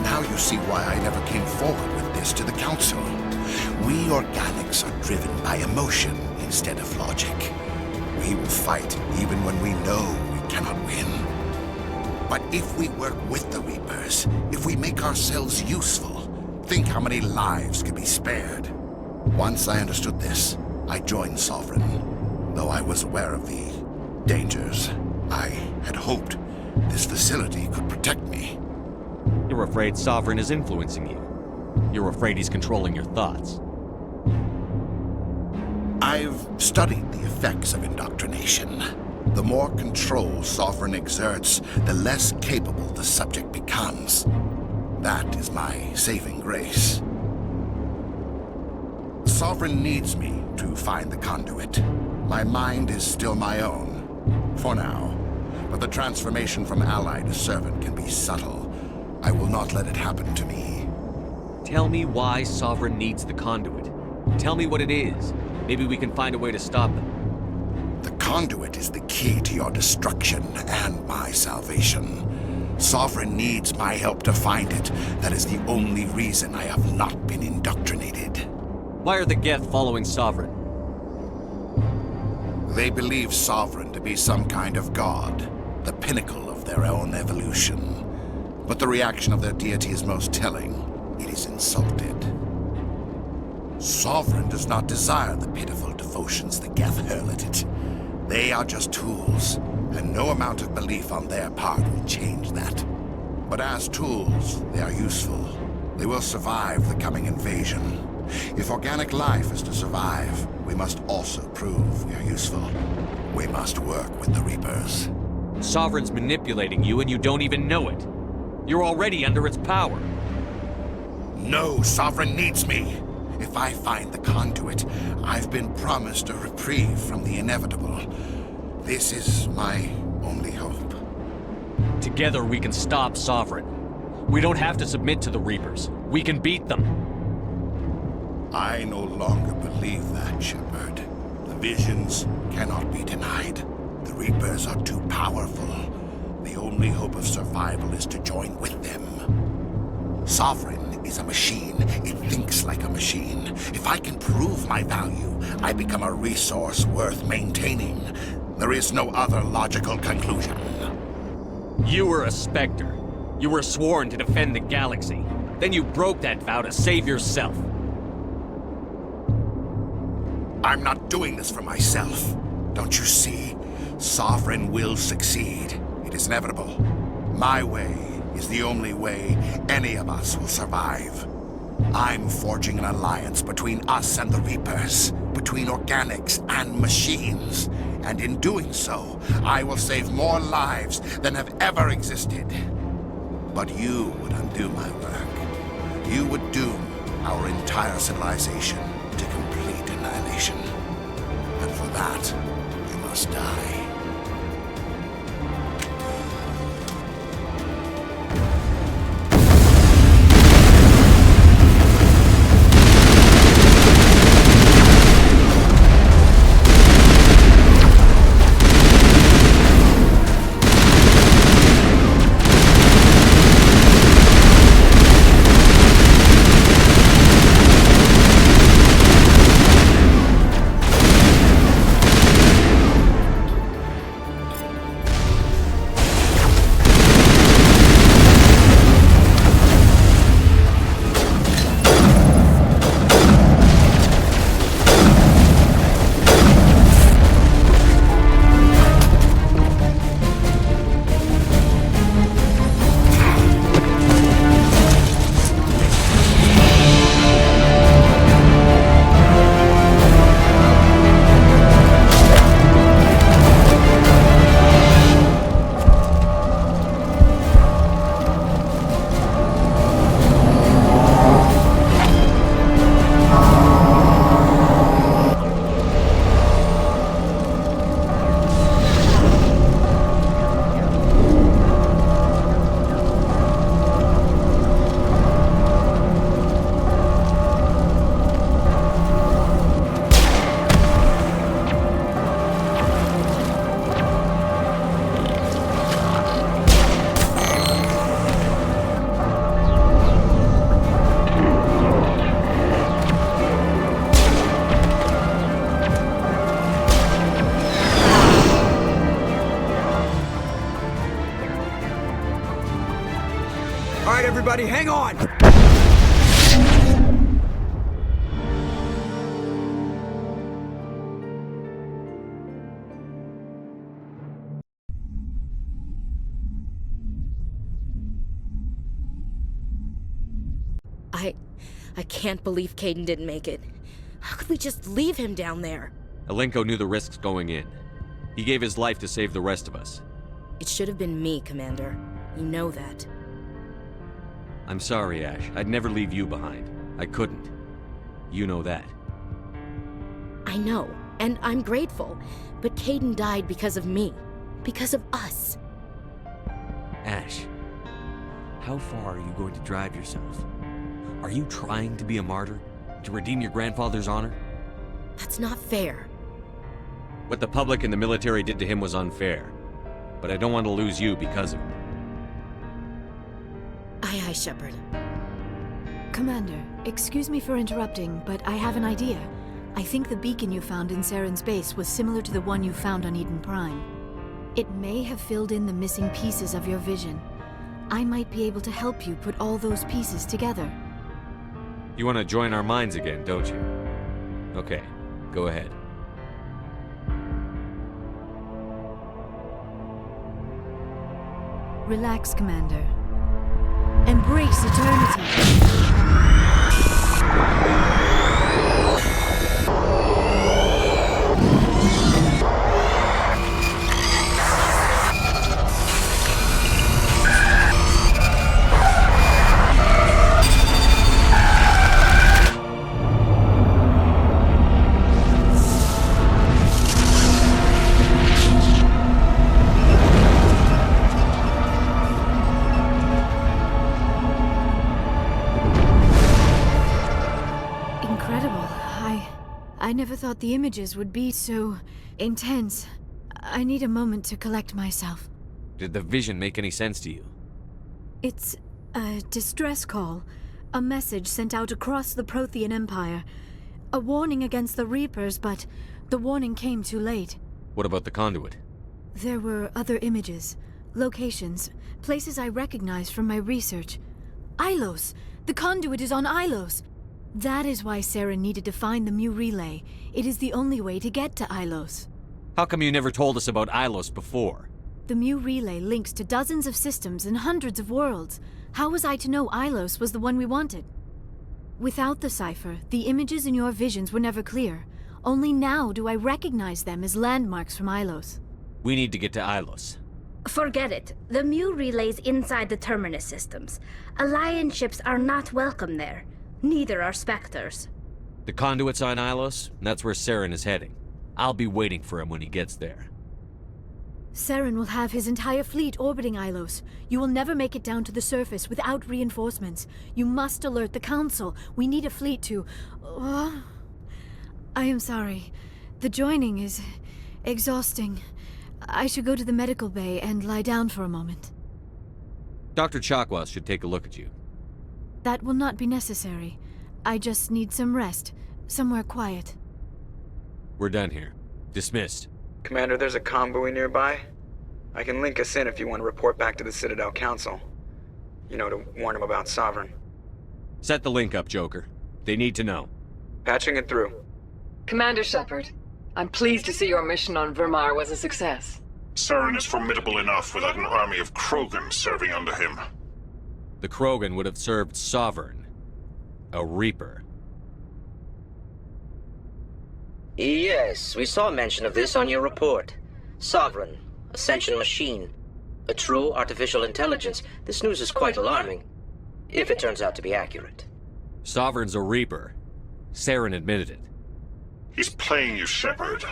Now you see why I never came forward with this to the Council. We organics are driven by emotion instead of logic. We will fight even when we know we cannot win. But if we work with the Reapers, if we make ourselves useful, think how many lives could be spared. Once I understood this, I joined Sovereign. Though I was aware of the dangers, I had hoped this facility could protect me. You're afraid Sovereign is influencing you. You're afraid he's controlling your thoughts. I've studied the effects of indoctrination. The more control Sovereign exerts, the less capable the subject becomes. That is my saving grace. Sovereign needs me to find the conduit. My mind is still my own, for now. But the transformation from ally to servant can be subtle. I will not let it happen to me. Tell me why Sovereign needs the conduit. Tell me what it is. Maybe we can find a way to stop them. The conduit is the key to your destruction and my salvation. Sovereign needs my help to find it. That is the only reason I have not been indoctrinated. Why are the Geth following Sovereign? They believe Sovereign to be some kind of god, the pinnacle of their own evolution. But the reaction of their deity is most telling. It is insulted. Sovereign does not desire the pitiful devotions the Geth hurl at it. They are just tools. and no amount of belief on their part will change that. But as tools, they are useful. They will survive the coming invasion. If organic life is to survive, we must also prove we are useful. We must work with the Reapers. Sovereign's manipulating you and you don't even know it. You're already under its power. No, Sovereign needs me. If I find the conduit, I've been promised a reprieve from the inevitable. This is my only hope. Together we can stop Sovereign. We don't have to submit to the Reapers. We can beat them. I no longer believe that, Shepard. The visions cannot be denied. The Reapers are too powerful. The only hope of survival is to join with them. Sovereign is a machine. It thinks like a machine. If I can prove my value, I become a resource worth maintaining. There is no other logical conclusion. You were a Spectre. You were sworn to defend the galaxy. Then you broke that vow to save yourself. I'm not doing this for myself. Don't you see? Sovereign will succeed. It is inevitable. My way is the only way any of us will survive. I'm forging an alliance between us and the Reapers, between organics and machines. And in doing so, I will save more lives than have ever existed. But you would undo my work. You would doom our entire civilization to complete annihilation. And for that, you must die. Everybody, hang on! I can't believe Caden didn't make it. How could we just leave him down there? Alenko knew the risks going in. He gave his life to save the rest of us. It should have been me, Commander. You know that. I'm sorry, Ash. I'd never leave you behind. I couldn't. You know that. I know, and I'm grateful. But Caden died because of me. Because of us. Ash, how far are you going to drive yourself? Are you trying to be a martyr? To redeem your grandfather's honor? That's not fair. What the public and the military did to him was unfair. But I don't want to lose you because of it. Aye, aye, Shepard. Commander, excuse me for interrupting, but I have an idea. I think the beacon you found in Saren's base was similar to the one you found on Eden Prime. It may have filled in the missing pieces of your vision. I might be able to help you put all those pieces together. You want to join our minds again, don't you? Okay, go ahead. Relax, Commander. Embrace eternity. I never thought the images would be so intense. I need a moment to collect myself. Did the vision make any sense to you? It's a distress call. A message sent out across the Prothean Empire. A warning against the Reapers, but the warning came too late. What about the conduit? There were other images, locations, places I recognized from my research. Ilos! The conduit is on Ilos! That is why Saren needed to find the Mu relay. It is the only way to get to Ilos. How come you never told us about Ilos before? The Mu relay links to dozens of systems and hundreds of worlds. How was I to know Ilos was the one we wanted? Without the cipher, the images in your visions were never clear. Only now do I recognize them as landmarks from Ilos. We need to get to Ilos. Forget it. The Mu relay's inside the Terminus systems. Alliance ships are not welcome there. Neither are Spectres. The conduit's on Ilos, and that's where Saren is heading. I'll be waiting for him when he gets there. Saren will have his entire fleet orbiting Ilos. You will never make it down to the surface without reinforcements. You must alert the Council. We need a fleet to... I am sorry. The joining is exhausting. I should go to the medical bay and lie down for a moment. Dr. Chakwas should take a look at you. That will not be necessary. I just need some rest. Somewhere quiet. We're done here. Dismissed. Commander, there's a convoy nearby. I can link us in if you want to report back to the Citadel Council. You know, to warn them about Sovereign. Set the link up, Joker. They need to know. Patching it through. Commander Shepard, I'm pleased to see your mission on Vermaire was a success. Saren is formidable enough without an army of Krogan serving under him. The Krogan would have served Sovereign. A Reaper. Yes, we saw mention of this on your report. Sovereign, a sentient machine, a true artificial intelligence. This news is quite alarming, if it turns out to be accurate. Sovereign's a Reaper. Saren admitted it. He's playing you, Shepard.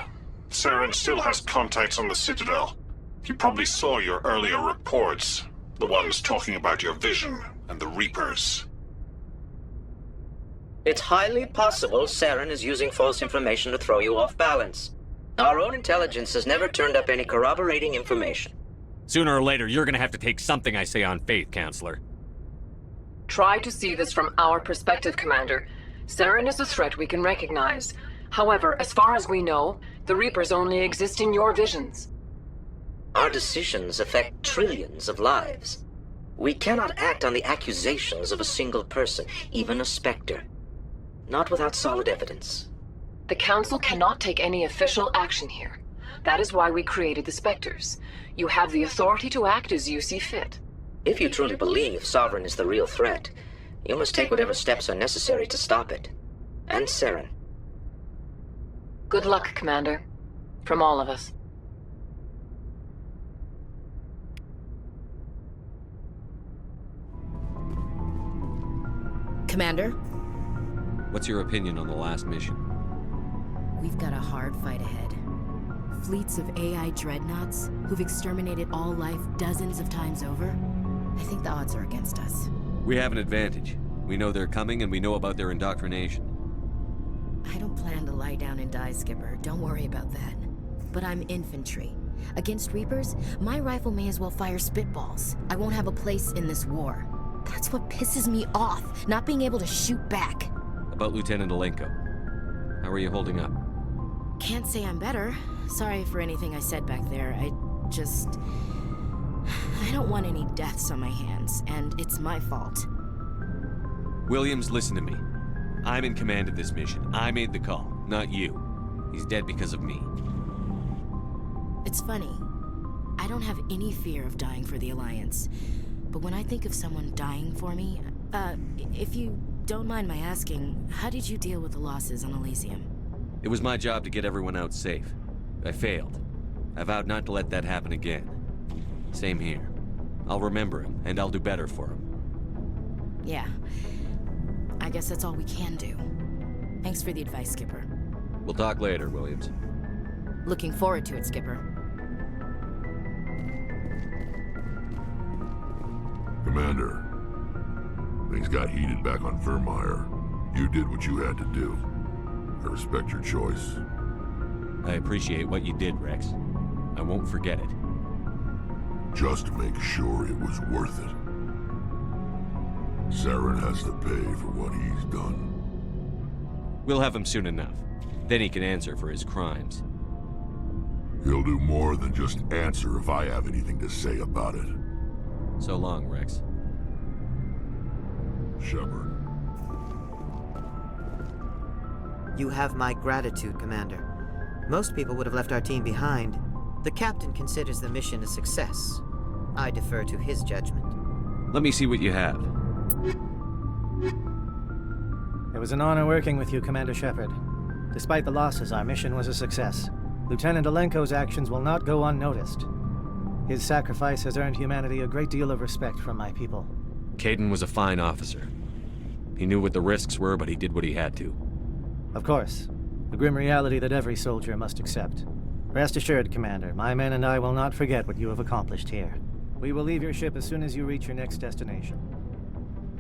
Saren still has contacts on the Citadel. He probably saw your earlier reports. The ones talking about your vision and the Reapers. It's highly possible Saren is using false information to throw you off balance. Our own intelligence has never turned up any corroborating information. Sooner or later, you're gonna have to take something I say on faith, Counselor. Try to see this from our perspective, Commander. Saren is a threat we can recognize. However, as far as we know, the Reapers only exist in your visions. Our decisions affect trillions of lives. We cannot act on the accusations of a single person, even a Spectre. Not without solid evidence. The Council cannot take any official action here. That is why we created the Spectres. You have the authority to act as you see fit. If you truly believe Sovereign is the real threat, you must take whatever steps are necessary to stop it. And Saren. Good luck, Commander. From all of us. Commander? What's your opinion on the last mission? We've got a hard fight ahead. Fleets of AI dreadnoughts who've exterminated all life dozens of times over. I think the odds are against us. We have an advantage. We know they're coming and we know about their indoctrination. I don't plan to lie down and die, Skipper. Don't worry about that. But I'm infantry. Against Reapers, my rifle may as well fire spitballs. I won't have a place in this war. That's what pisses me off, not being able to shoot back. About Lieutenant Alenko. How are you holding up? Can't say I'm better. Sorry for anything I said back there. I don't want any deaths on my hands, and it's my fault. Williams, listen to me. I'm in command of this mission. I made the call, not you. He's dead because of me. It's funny. I I don't have any fear of dying for the Alliance. But when I think of someone dying for me, if you don't mind my asking, how did you deal with the losses on Elysium? It was my job to get everyone out safe. I failed. I vowed not to let that happen again. Same here. I'll remember him, and I'll do better for him. Yeah. I guess that's all we can do. Thanks for the advice, Skipper. We'll talk later, Williams. Looking forward to it, Skipper. Commander, things got heated back on Vermaire. You did what you had to do. I respect your choice. I appreciate what you did, Rex. I won't forget it. Just make sure it was worth it. Saren has to pay for what he's done. We'll have him soon enough. Then he can answer for his crimes. He'll do more than just answer if I have anything to say about it. So long, Rex. Shepard. You have my gratitude, Commander. Most people would have left our team behind. The captain considers the mission a success. I defer to his judgment. Let me see what you have. It was an honor working with you, Commander Shepard. Despite the losses, our mission was a success. Lieutenant Alenko's actions will not go unnoticed. His sacrifice has earned humanity a great deal of respect from my people. Caden was a fine officer. He knew what the risks were, but he did what he had to. Of course. The grim reality that every soldier must accept. Rest assured, Commander, my men and I will not forget what you have accomplished here. We will leave your ship as soon as you reach your next destination.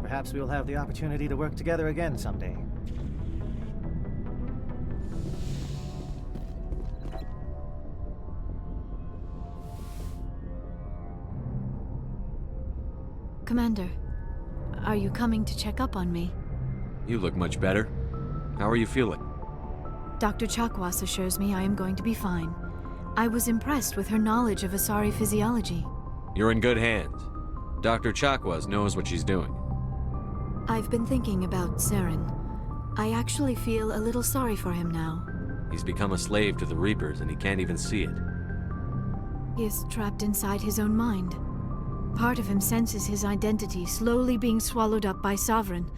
Perhaps we will have the opportunity to work together again someday. Commander, are you coming to check up on me? You look much better. How are you feeling? Dr. Chakwas assures me I am going to be fine. I was impressed with her knowledge of Asari physiology. You're in good hands. Dr. Chakwas knows what she's doing. I've been thinking about Saren. I actually feel a little sorry for him now. He's become a slave to the Reapers and he can't even see it. He is trapped inside his own mind. Part of him senses his identity slowly being swallowed up by Sovereign,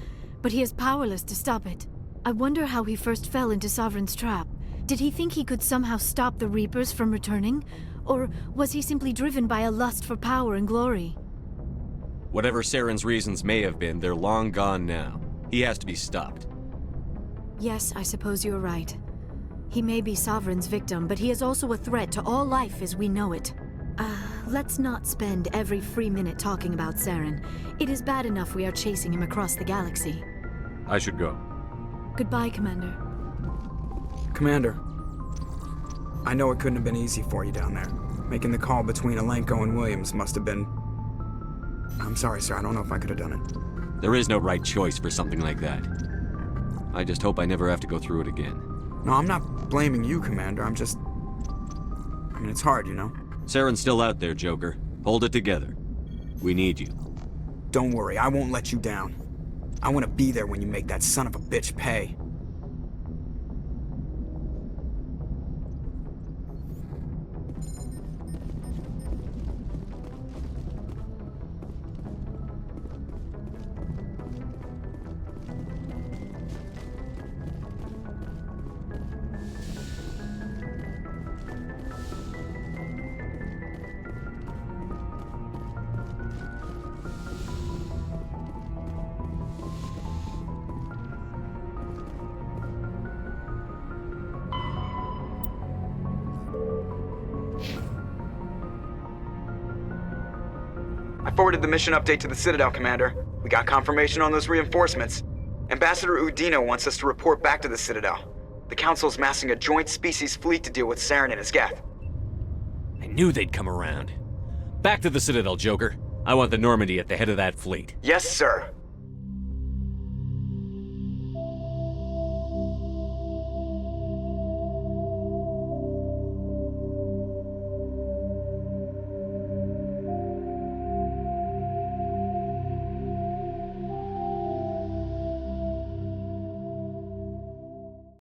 but he is powerless to stop it. I wonder how he first fell into Sovereign's trap. Did he think he could somehow stop the Reapers from returning? Or was he simply driven by a lust for power and glory? Whatever Saren's reasons may have been, they're long gone now. He has to be stopped. Yes, I suppose you're right. He may be Sovereign's victim, but he is also a threat to all life as we know it. Let's not spend every free minute talking about Saren. It is bad enough we are chasing him across the galaxy. I should go. Goodbye, Commander. Commander, I know it couldn't have been easy for you down there. Making the call between Alenko and Williams must have been... I'm sorry, sir. I don't know if I could have done it. There is no right choice for something like that. I just hope I never have to go through it again. No, I'm not blaming you, Commander. I'm just... I mean, it's hard, you know? Saren's still out there, Joker. Hold it together. We need you. Don't worry, I won't let you down. I want to be there when you make that son of a bitch pay. I forwarded the mission update to the Citadel, Commander. We got confirmation on those reinforcements. Ambassador Udino wants us to report back to the Citadel. The Council's massing a joint species fleet to deal with Saren and his geth. I knew they'd come around. Back to the Citadel, Joker. I want the Normandy at the head of that fleet. Yes, sir.